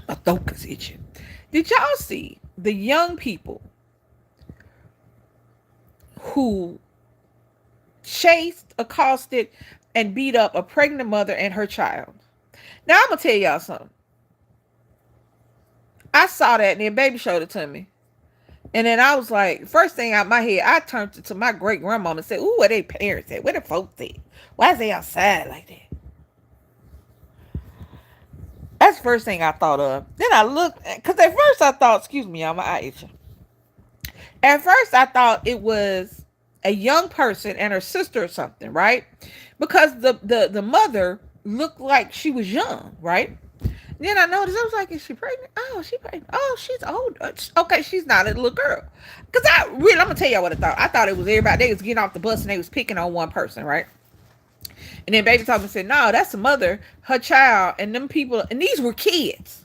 My throat is itching. Did y'all see the young people who chased, accosted, and beat up a pregnant mother and her child? Now I'm gonna tell y'all something. I saw that and then baby showed it to me. And then I was like, first thing out my head, I turned to my great grandmama and said, ooh, where they parents at? Where the folks at? Why is they outside like that? That's the first thing I thought of. Then I looked, because at first I thought, excuse me, y'all, my eye itching. At first I thought it was a young person and her sister or something, right? Because the mother looked like she was young, right? Then I noticed, I was like, is she pregnant? Oh, she pregnant. Oh, she's old. Okay, she's not a little girl. Because I'm going to tell y'all what I thought. I thought it was everybody. They was getting off the bus and they was picking on one person, right? And then baby told me, said, no, that's the mother, her child, and them people. And these were kids.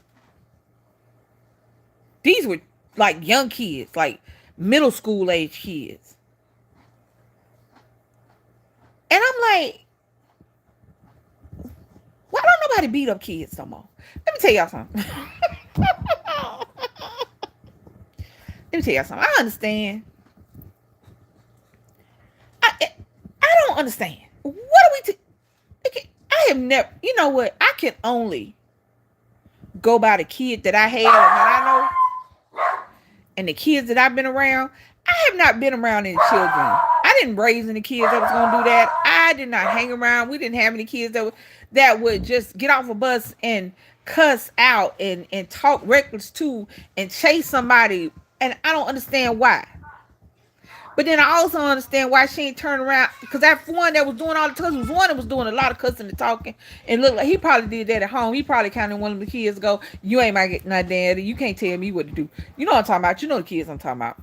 These were like young kids, like middle school age kids. And I'm like, why don't nobody beat up kids no more? Let me tell y'all something. Let me tell y'all something. I understand. I don't understand. What are we? I have never. You know what? I can only go by the kid that I had and that I know, and the kids that I've been around. I have not been around any children. I didn't raise any kids that was gonna do that. I did not hang around. We didn't have any kids that would just get off a bus and cuss out and talk reckless to and chase somebody. And I don't understand why. But then I also understand why she ain't turned around, because that one that was doing all the cussing was one that was doing a lot of cussing and talking, and looked like he probably did that at home. He probably kind of one of the kids go, "You ain't my daddy. You can't tell me what to do." You know what I'm talking about. You know the kids I'm talking about.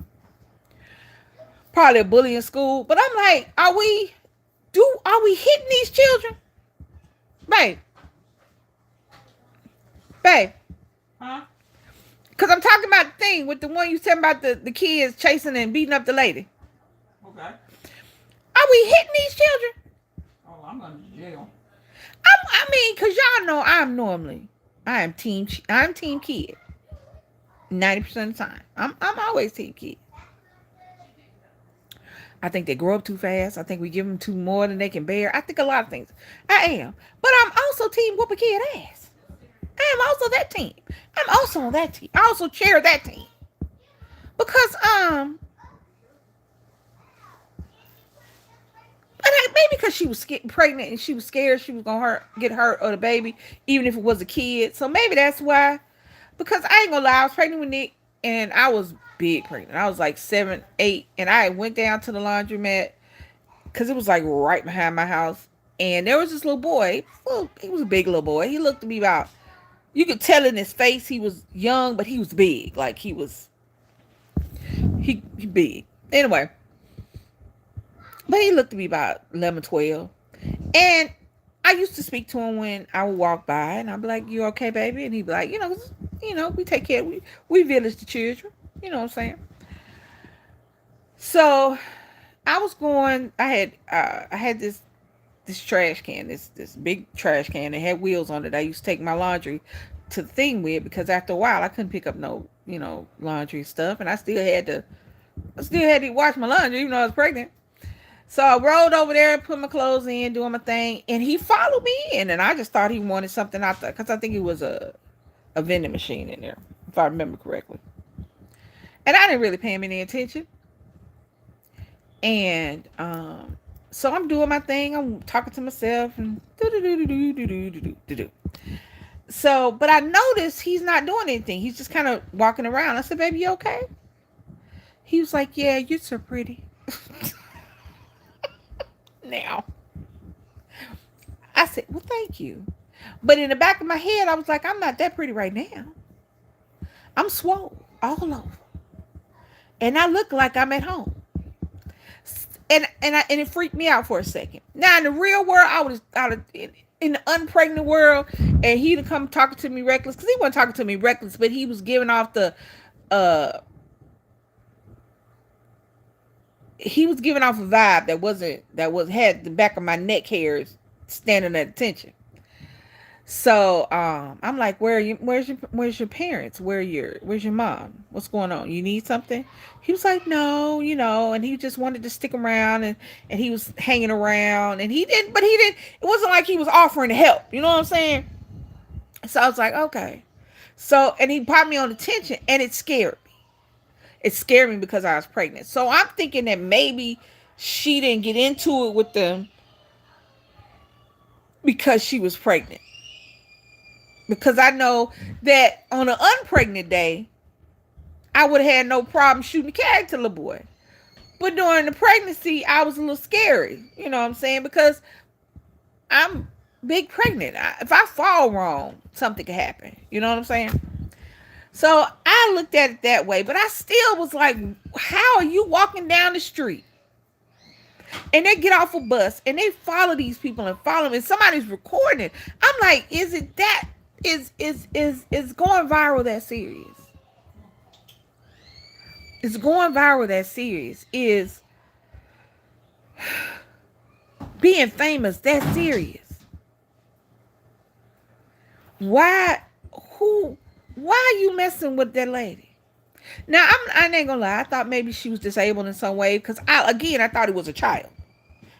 Probably a bully in school. But I'm like, are we hitting these children? Babe. Babe. Huh? Because I'm talking about the thing with the one you talking about the kids chasing and beating up the lady. Okay. Are we hitting these children? Oh, I'm going to jail. I mean, because y'all know I'm team kid. 90% of the time. I'm always team kid. I think they grow up too fast. I think we give them too more than they can bear. I think a lot of things. I am. But I'm also team whoop a kid ass. I am also that team. I'm also on that team. I also cheer that team. Because maybe because she was pregnant and she was scared she was gonna get hurt or the baby, even if it was a kid. So maybe that's why. Because I ain't gonna lie, I was pregnant with Nick and I was big pregnant. I was like 7, 8, and I went down to the laundromat because it was like right behind my house. And there was this little boy. Well, he was a big little boy. He looked to me about, you could tell in his face he was young, but he was big. Like he big. Anyway, but he looked to be about 11, 12. And I used to speak to him when I would walk by, and I'd be like, "You okay, baby?" And he'd be like, we take care. We village the children. You know what I'm saying? So I was going. I had this trash can, this big trash can that had wheels on it. I used to take my laundry to the thing with, because after a while I couldn't pick up no laundry stuff, and I still had to wash my laundry even though I was pregnant. So I rolled over there, put my clothes in, doing my thing, and he followed me in, and I just thought he wanted something out there, because I think it was a vending machine in there, if I remember correctly. And I didn't really pay him any attention. And so I'm doing my thing. I'm talking to myself and do. So, but I noticed he's not doing anything. He's just kind of walking around. I said, "Baby, you okay?" He was like, "Yeah, you're so pretty." Now, I said, "Well, thank you." But in the back of my head, I was like, "I'm not that pretty right now. I'm swole all over. And I look like I'm at home." And it freaked me out for a second. Now in the real world, I was out of in the unpregnant world, and he'd come talking to me reckless, because he wasn't talking to me reckless, but he was giving off the he was giving off a vibe that had the back of my neck hairs standing at attention. So I'm like, where's your parents? Where's your mom? What's going on? You need something? He was like, no, and he just wanted to stick around, and he was hanging around, and he didn't, it wasn't like he was offering to help, you know what I'm saying? So I was like, okay. So, and he brought me on attention, and it scared me. It scared me because I was pregnant. So I'm thinking that maybe she didn't get into it with them because she was pregnant. Because I know that on an unpregnant day, I would have had no problem shooting a character little boy. But during the pregnancy, I was a little scary. You know what I'm saying? Because I'm big pregnant. If I fall wrong, something could happen. You know what I'm saying? So I looked at it that way. But I still was like, how are you walking down the street? And they get off a bus and they follow these people and follow them, and somebody's recording it. I'm like, is it that is going viral that serious? It's going viral that serious. Is being famous that serious? Why why are you messing with that lady? Now I ain't gonna lie, I thought maybe she was disabled in some way, because I thought it was a child.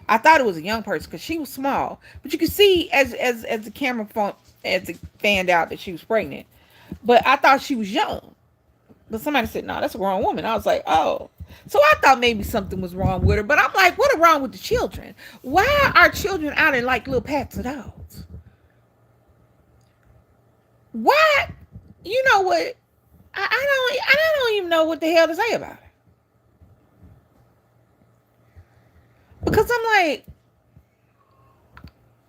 I thought it was a young person because she was small. But you could see as the camera as it fanned out that she was pregnant. But I thought she was young. But somebody said, no, that's a grown woman. I was like, oh. So I thought maybe something was wrong with her. But I'm like, what is wrong with the children? Why are children out in like little packs of dogs? Why? You know what? I don't even know what the hell to say about it. Because I'm like,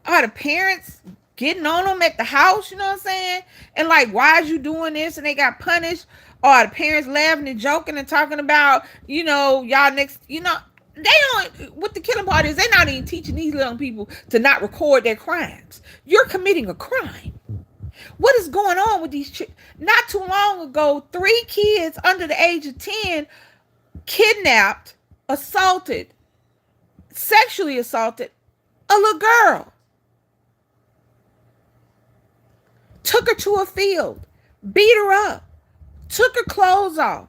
are the parents getting on them at the house? You know what I'm saying? And like, why is you doing this? And they got punished. Or are the parents laughing and joking and talking about, y'all next, they don't, with the killing parties, they're not even teaching these little people to not record their crimes. You're committing a crime. What is going on with these not too long ago, 3 kids under the age of 10 kidnapped, assaulted, sexually assaulted a little girl. Took her to a field, beat her up, took her clothes off,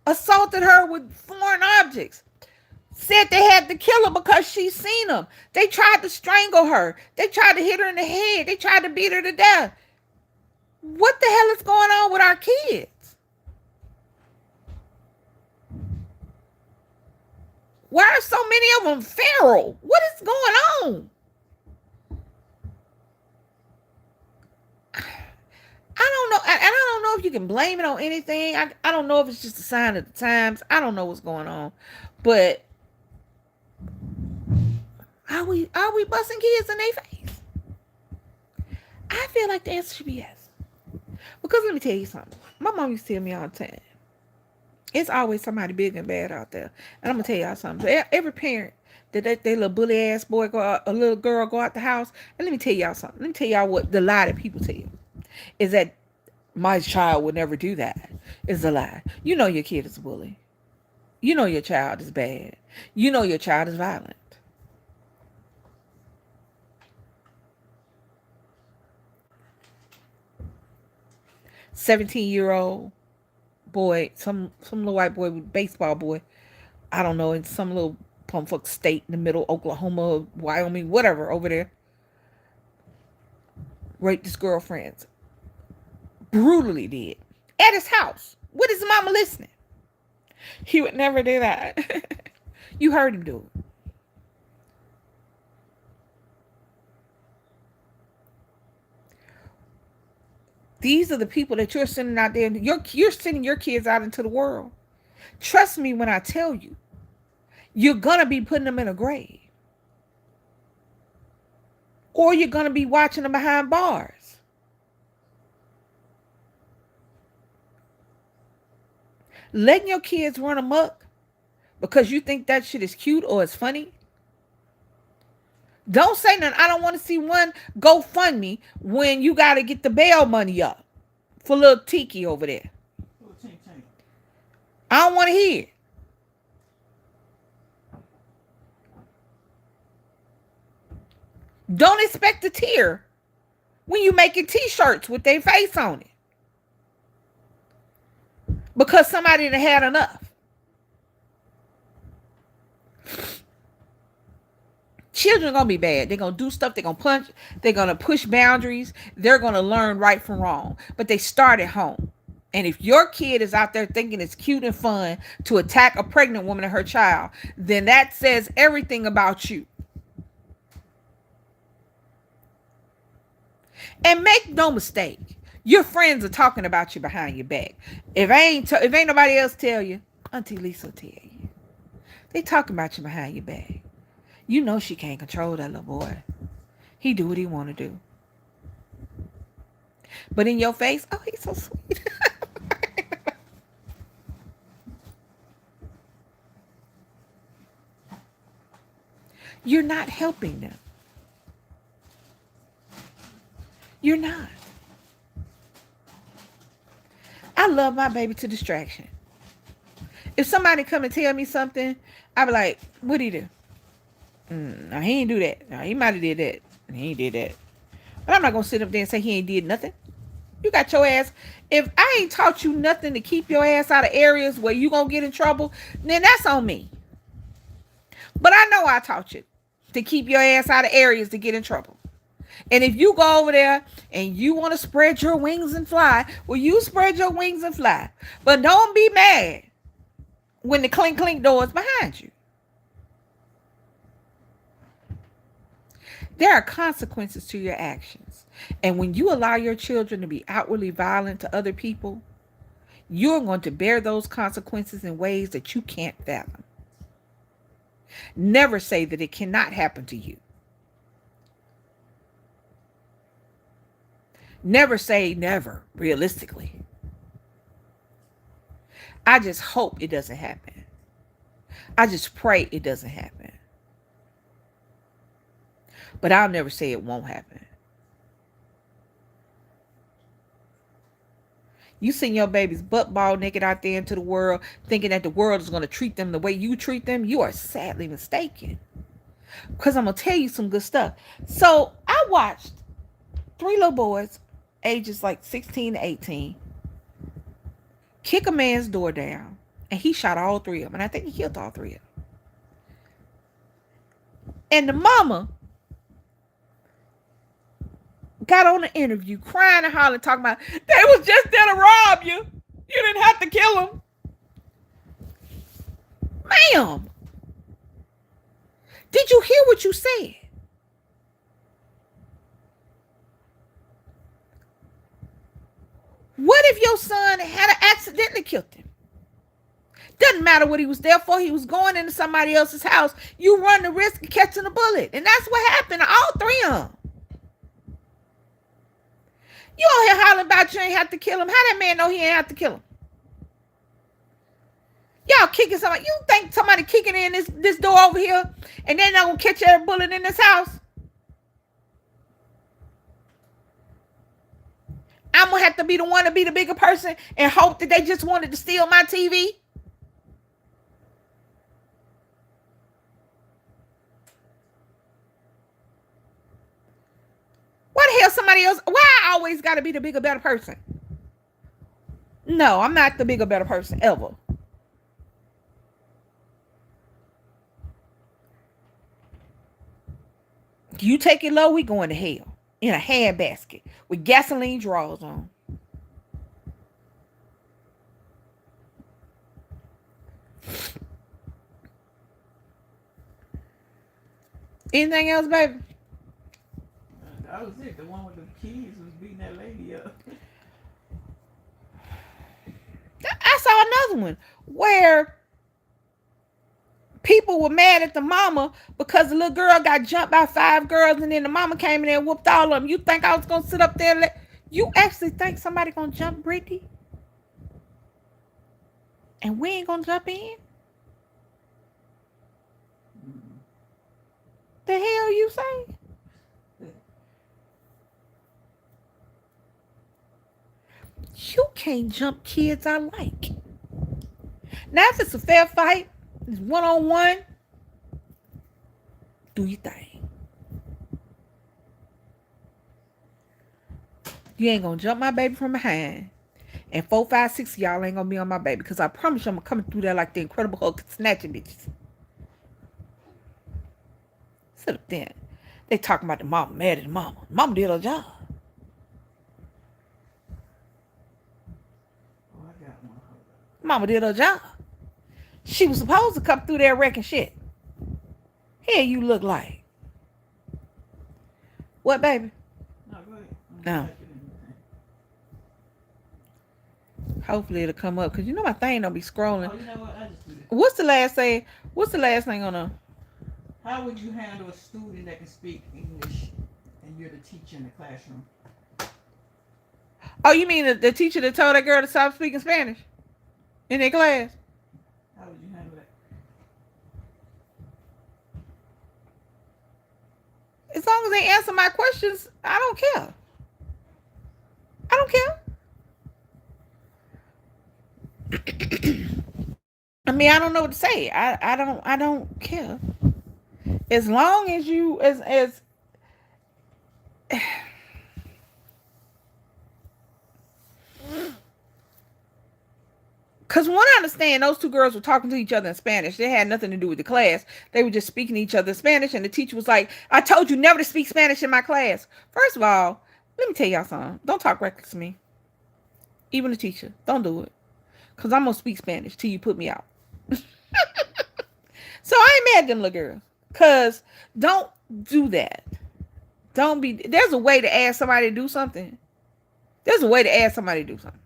assaulted her with foreign objects, said they had to kill her because she seen them. They tried to strangle her. They tried to hit her in the head. They tried to beat her to death. What the hell is going on with our kids? Why are so many of them feral? What is going on? I don't know. And I don't know if you can blame it on anything. I don't know if it's just a sign of the times. I don't know what's going on. But are we busting kids in their face? I feel like the answer should be yes. Because let me tell you something. My mom used to tell me all the time, it's always somebody big and bad out there. And I'm going to tell y'all something. So every parent that their little bully ass boy a little girl go out the house. And let me tell y'all something. Let me tell y'all what the lie that people tell you is that my child would never do that. Is a lie. You know your kid is a bully. You know your child is bad. You know your child is violent. "17-year-old boy, some little white boy, baseball boy, I don't know, in some little pumfuck state in the middle, Oklahoma, Wyoming, whatever, over there, raped his girlfriends. Brutally did. At his house. With his mama listening. He would never do that." You heard him do it. These are the people that you're sending out there. You're sending your kids out into the world. Trust me when I tell you, you're going to be putting them in a grave. Or you're going to be watching them behind bars. Letting your kids run amok because you think that shit is cute or it's funny. Don't say nothing. I don't want to see one GoFundMe when you got to get the bail money up for little Tiki over there. I don't want to hear it. Don't expect a tear when you making t-shirts with their face on it because somebody that had enough. Children are gonna be bad. They're gonna do stuff. They're gonna punch. They're gonna push boundaries. They're gonna learn right from wrong. But they start at home. And if your kid is out there thinking it's cute and fun to attack a pregnant woman and her child, then that says everything about you. And make no mistake, your friends are talking about you behind your back. If ain't nobody else tell you, Auntie Lisa will tell you. They talking about you behind your back. You know she can't control that little boy. He do what he want to do. But in your face, oh, he's so sweet. You're not helping them. You're not. I love my baby to distraction. If somebody come and tell me something, I be like, what'd he do? No, he ain't do that. No, he might have did that. He ain't did that. But I'm not going to sit up there and say he ain't did nothing. You got your ass. If I ain't taught you nothing to keep your ass out of areas where you going to get in trouble, then that's on me. But I know I taught you to keep your ass out of areas to get in trouble. And if you go over there and you want to spread your wings and fly, well, you spread your wings and fly. But don't be mad when the clink clink door is behind you. There are consequences to your actions. And when you allow your children to be outwardly violent to other people, you're going to bear those consequences in ways that you can't fathom. Never say that it cannot happen to you. Never say never, realistically. I just hope it doesn't happen. I just pray it doesn't happen. But I'll never say it won't happen. You send your babies butt ball naked out there into the world, thinking that the world is going to treat them the way you treat them. You are sadly mistaken. Because I'm going to tell you some good stuff. So I watched 3 little boys, ages like 16 to 18, kick a man's door down. And he shot all 3 of them. And I think he killed all 3 of them. And the mama got on the interview crying and hollering, talking about, they was just there to rob you. You didn't have to kill them. Ma'am, did you hear what you said? What if your son had accidentally killed him? Doesn't matter what he was there for. He was going into somebody else's house. You run the risk of catching a bullet. And that's what happened to all 3 of them. You out here hollering about you ain't have to kill him. How that man know he ain't have to kill him? Y'all kicking somebody. You think somebody kicking in this door over here and they're not going to catch every bullet in this house? I'm going to have to be the one to be the bigger person and hope that they just wanted to steal my TV? Why the hell somebody else? Why I always got to be the bigger, better person? No, I'm not the bigger, better person ever. You take it low, we going to hell in a handbasket with gasoline drawers on. Anything else, baby? That was it. The one with the keys was beating that lady up. I saw another one where people were mad at the mama because the little girl got jumped by 5 girls, and then the mama came in there and whooped all of them. You think I was going to sit up there and you actually think somebody going to jump Brittany? And we ain't going to jump in? The hell you say? You can't jump kids I like. Now, if it's a fair fight, it's 1-on-1, do your thing. You ain't gonna jump my baby from behind. And 4, 5, 6 of y'all ain't gonna be on my baby. Because I promise you I'm coming through there like the Incredible Hulk snatching bitches. Sit up there. They talking about the mama mad at the mama. Mama did her job. Oh, I got one. Mama did her job. She was supposed to come through there wrecking shit. Here you look like. What, baby? No, go ahead. No. Hopefully it'll come up. Because you know my thing don't be scrolling. Oh, you know what? I just do that. What's the last thing? What's the last thing on the... How would you handle a student that can speak English and you're the teacher in the classroom? Oh, you mean the teacher that told that girl to stop speaking Spanish? In their class? How would you handle that? As long as they answer my questions, I don't care. I don't care. I mean, I don't know what to say. I don't care. As long as you as because when I understand, those two girls were talking to each other in Spanish. They had nothing to do with the class. They were just speaking to each other in Spanish, and the teacher was like, "I told you never to speak Spanish in my class." First of all, let me tell y'all something. Don't talk reckless to me. Even the teacher, don't do it, cause I'm gonna speak Spanish till you put me out. So I ain't mad at them little girls, cause don't do that. Don't be. There's a way to ask somebody to do something. There's a way to ask somebody to do something.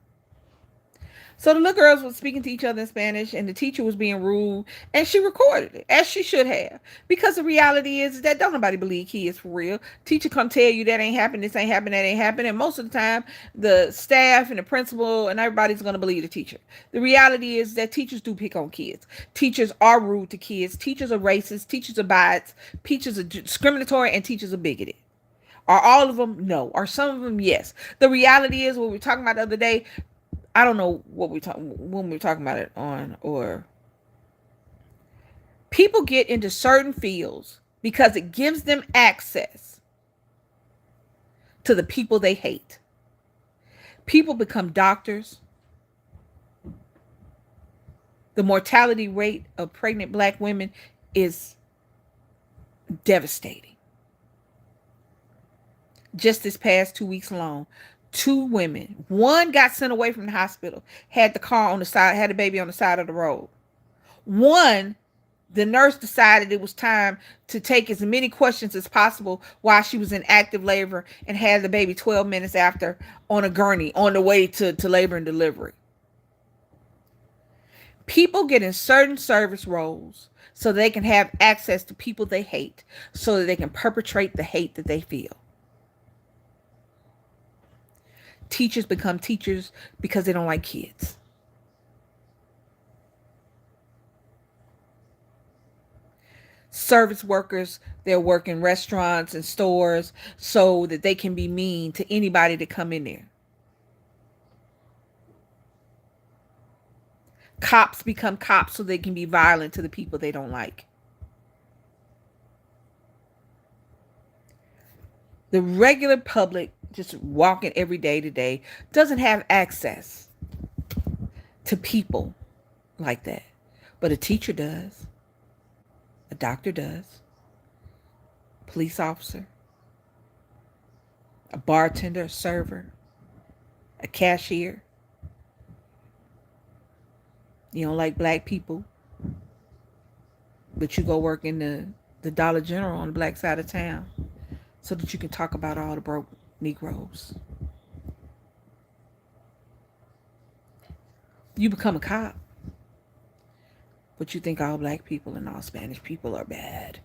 So the little girls were speaking to each other in Spanish, and the teacher was being rude, and she recorded it, as she should have. Because the reality is that don't nobody believe kids for real. Teacher come tell you that ain't happened, this ain't happened, that ain't happened, and most of the time, the staff and the principal and everybody's going to believe the teacher. The reality is that teachers do pick on kids. Teachers are rude to kids. Teachers are racist. Teachers are biased. Teachers are discriminatory, and teachers are bigoted. Are all of them? No. Are some of them? Yes. The reality is, what we were talking about the other day, I don't know what when we were talking about it on, or people get into certain fields because it gives them access to the people they hate. People become doctors. The mortality rate of pregnant black women is devastating. Just this past 2 weeks alone, 2 women, one got sent away from the hospital, had the car on the side, had the baby on the side of the road. One, the nurse decided it was time to take as many questions as possible while she was in active labor, and had the baby 12 minutes after on a gurney on the way to labor and delivery. People get in certain service roles so they can have access to people they hate, so that they can perpetrate the hate that they feel. Teachers become teachers because they don't like kids. Service workers, they're working restaurants and stores so that they can be mean to anybody that come in there. Cops become cops so they can be violent to the people they don't like. The regular public, just walking every day to day, doesn't have access to people like that. But a teacher does. A doctor does. A police officer. A bartender, a server. A cashier. You don't like black people, but you go work in the Dollar General on the black side of town so that you can talk about all the broke Negroes. You become a cop, but you think all black people and all Spanish people are bad.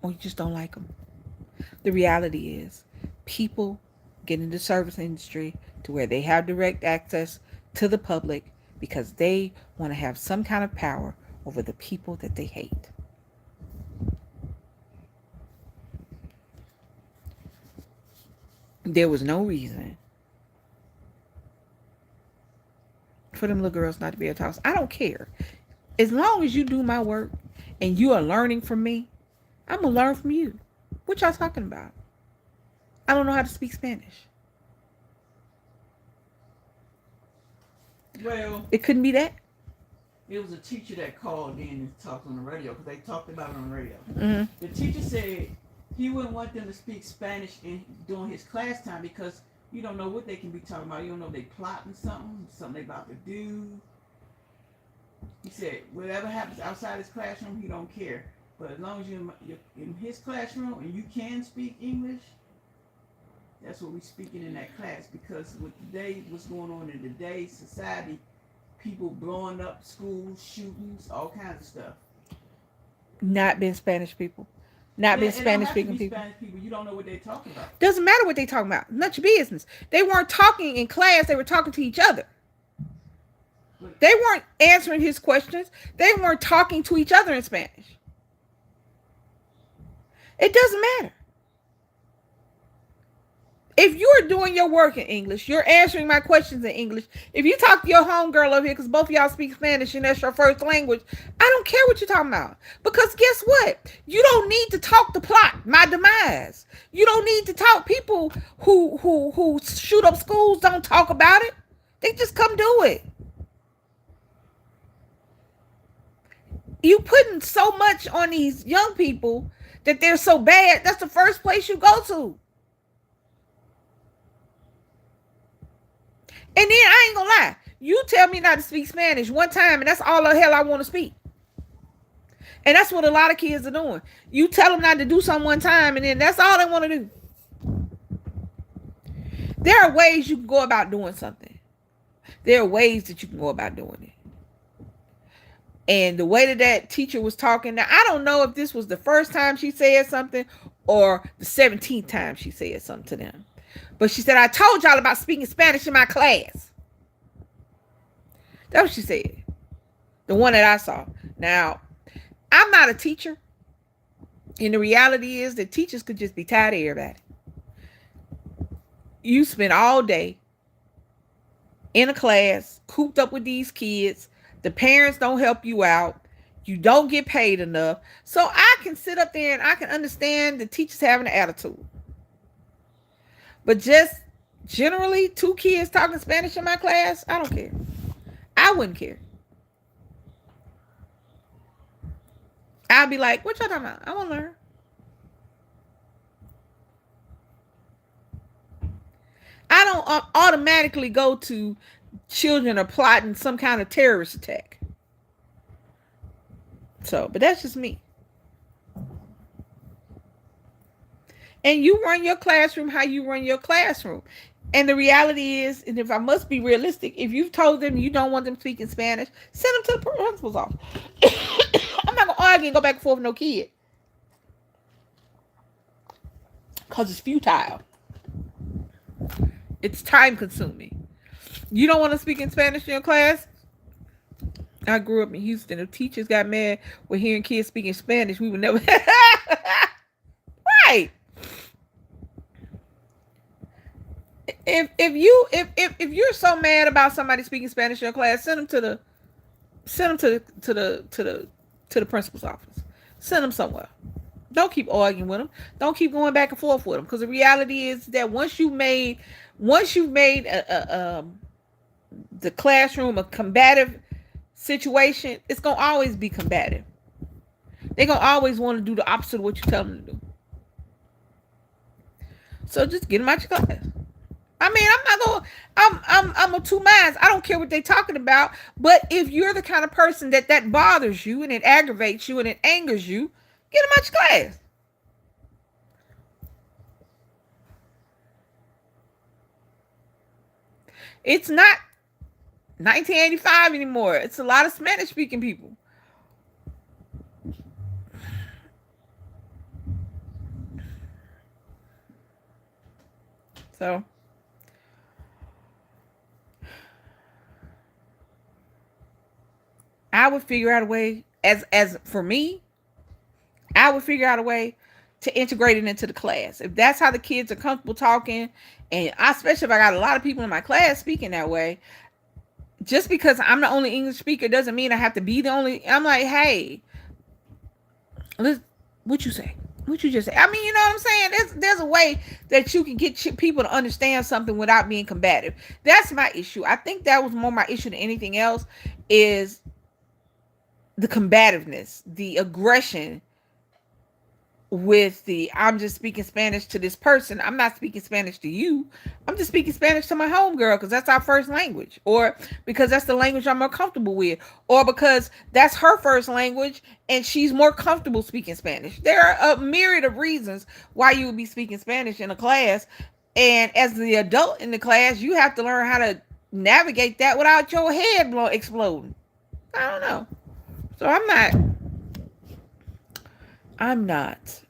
Or you just don't like them. The reality is, people get into the service industry to where they have direct access to the public because they want to have some kind of power over the people that they hate. There was no reason for them little girls not to be able to talk. I don't care. As long as you do my work and you are learning from me, I'm going to learn from you. What y'all talking about? I don't know how to speak Spanish. Well, It couldn't be that. it was a teacher that called in and talked on the radio because they talked about it on the radio. Mm-hmm. The teacher said he wouldn't want them to speak Spanish during his class time because you don't know what they can be talking about. You don't know if they plotting something they about to do. He said whatever happens outside his classroom, he don't care. But as long as you're in his classroom and you can speak English, that's what we're speaking in that class. Because with today, what's going on in today's society, people blowing up schools, shootings, all kinds of stuff. Not being Spanish people. Not being It don't Spanish have to speaking be people. Spanish people. You don't know what they're talking about. Doesn't matter what they talking about. Not your business. They weren't talking in class. They were talking to each other. They weren't answering his questions. They weren't talking to each other in Spanish. It doesn't matter. If you're doing your work in English, you're answering my questions in English. If you talk to your homegirl over here, because both of y'all speak Spanish and that's your first language, I don't care what you're talking about. Because guess what? You don't need to talk the plot, my demise. You don't need to talk. People who shoot up schools don't talk about it. They just come do it. You putting so much on these young people that they're so bad. That's the first place you go to. And then I ain't gonna lie, you tell me not to speak Spanish one time, and that's all the hell I want to speak. And that's what a lot of kids are doing. You tell them not to do something one time, and then that's all they want to do. There are ways you can go about doing something. There are ways that you can go about doing it. And the way that teacher was talking, now I don't know if this was the first time she said something or the 17th time she said something to them. But she said, I told y'all about speaking Spanish in my class. That's what she said. The one that I saw. Now, I'm not a teacher. And the reality is that teachers could just be tired of everybody. You spend all day in a class, cooped up with these kids. The parents don't help you out. You don't get paid enough. So I can sit up there and I can understand the teachers having an attitude. But just generally, 2 kids talking Spanish in my class, I don't care. I wouldn't care. I'd be like, what y'all talking about? I want to learn. I don't automatically go to children are plotting some kind of terrorist attack. So, but that's just me. And you run your classroom how you run your classroom. And the reality is, and if I must be realistic, if you've told them you don't want them speaking Spanish, send them to the principal's office. I'm not going to argue and go back and forth with no kid. Because it's futile. It's time consuming. You don't want to speak in Spanish in your class? I grew up in Houston. If teachers got mad with hearing kids speaking Spanish, we would never. Right. If you're so mad about somebody speaking Spanish in your class, send them to the principal's office. Send them somewhere. Don't keep arguing with them. Don't keep going back and forth with them, because the reality is that once you've made the classroom a combative situation, it's gonna always be combative. They're gonna always want to do the opposite of what you tell them to do. So just get them out your class. I mean, I'm not going. I'm of 2 minds. I don't care what they're talking about. But if you're the kind of person that bothers you and it aggravates you and it angers you, get them out your class. It's not 1985 anymore. It's a lot of Spanish speaking people. So I would figure out a way, as for me, I would figure out a way to integrate it into the class. If that's how the kids are comfortable talking, and especially if I got a lot of people in my class speaking that way, just because I'm the only English speaker doesn't mean I have to be the only. I'm like, hey, what you say? What you just say? I mean, you know what I'm saying? There's a way that you can get people to understand something without being combative. That's my issue. I think that was more my issue than anything else. Is the combativeness, the aggression with the I'm just speaking Spanish to this person. I'm not speaking Spanish to you. I'm just speaking Spanish to my homegirl because that's our first language, or because that's the language I'm more comfortable with, or because that's her first language and she's more comfortable speaking Spanish. There are a myriad of reasons why you would be speaking Spanish in a class, and as the adult in the class, you have to learn how to navigate that without your head exploding. I don't know. So I'm not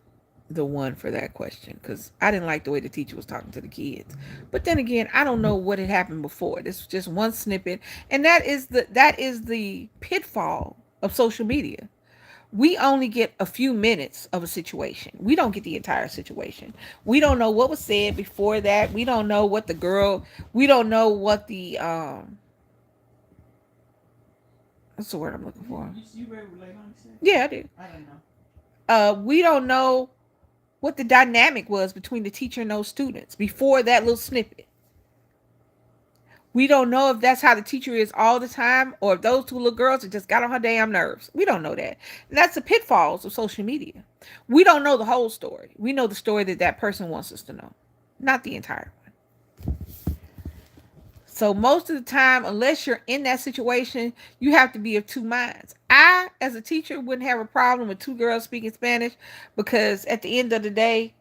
the one for that question because I didn't like the way the teacher was talking to the kids. But then again, I don't know what had happened before. This was just one snippet, and that is the pitfall of social media. We only get a few minutes of a situation. We don't get the entire situation. We don't know what was said before that. We don't know what the girl. We don't know what the what's the word I'm looking for? You ready to relate on this? Yeah, I did. I don't know. We don't know what the dynamic was between the teacher and those students before that little snippet. We don't know if that's how the teacher is all the time, or if those two little girls have just got on her damn nerves. We don't know that. And that's the pitfalls of social media. We don't know the whole story. We know the story that that person wants us to know, not the entire one. So most of the time, unless you're in that situation, you have to be of two minds. I, as a teacher, wouldn't have a problem with two girls speaking Spanish because at the end of the day,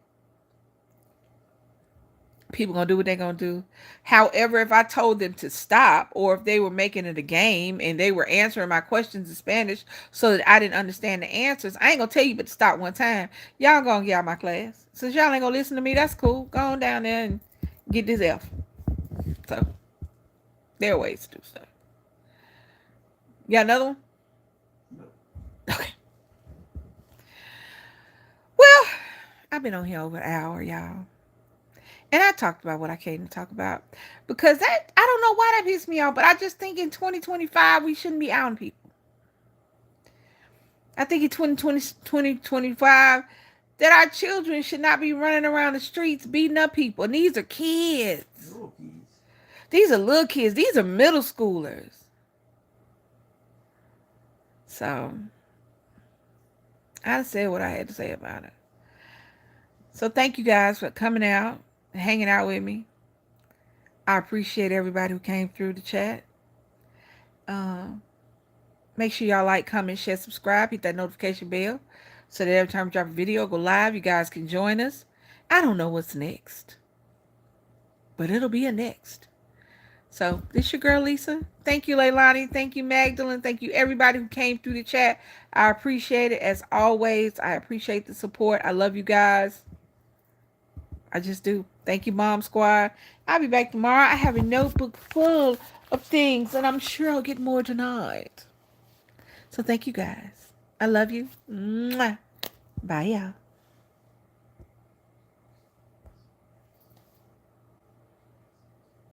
people gonna do what they're gonna do. However, if I told them to stop, or if they were making it a game and they were answering my questions in Spanish so that I didn't understand the answers, I ain't gonna tell you but to stop one time. Y'all gonna get out of my class. Since y'all ain't gonna listen to me, that's cool. Go on down there and get this F. So there are ways to do stuff. You got another one? No. Okay. Well, I've been on here over an hour, y'all. And I talked about what I came to talk about. Because that, I don't know why that pissed me off, but I just think in 2025, we shouldn't be outing people. I think in 2025, that our children should not be running around the streets beating up people. And these are kids. Little kids. These are little kids. These are middle schoolers. So, I said what I had to say about it. So, thank you guys for coming out and hanging out with me. I appreciate everybody who came through the chat. Make sure y'all like, comment, share, subscribe, hit that notification bell so that every time we drop a video, go live, you guys can join us. I don't know what's next, but it'll be a next. So this your girl Lisa. Thank you, Leilani. Thank you, Magdalene. Thank you, everybody who came through the chat. I appreciate it as always. I appreciate the support. I love you guys. I just do. Thank you, Mom Squad. I'll be back tomorrow. I have a notebook full of things, and I'm sure I'll get more tonight. So thank you guys. I love you. Mwah. Bye, y'all.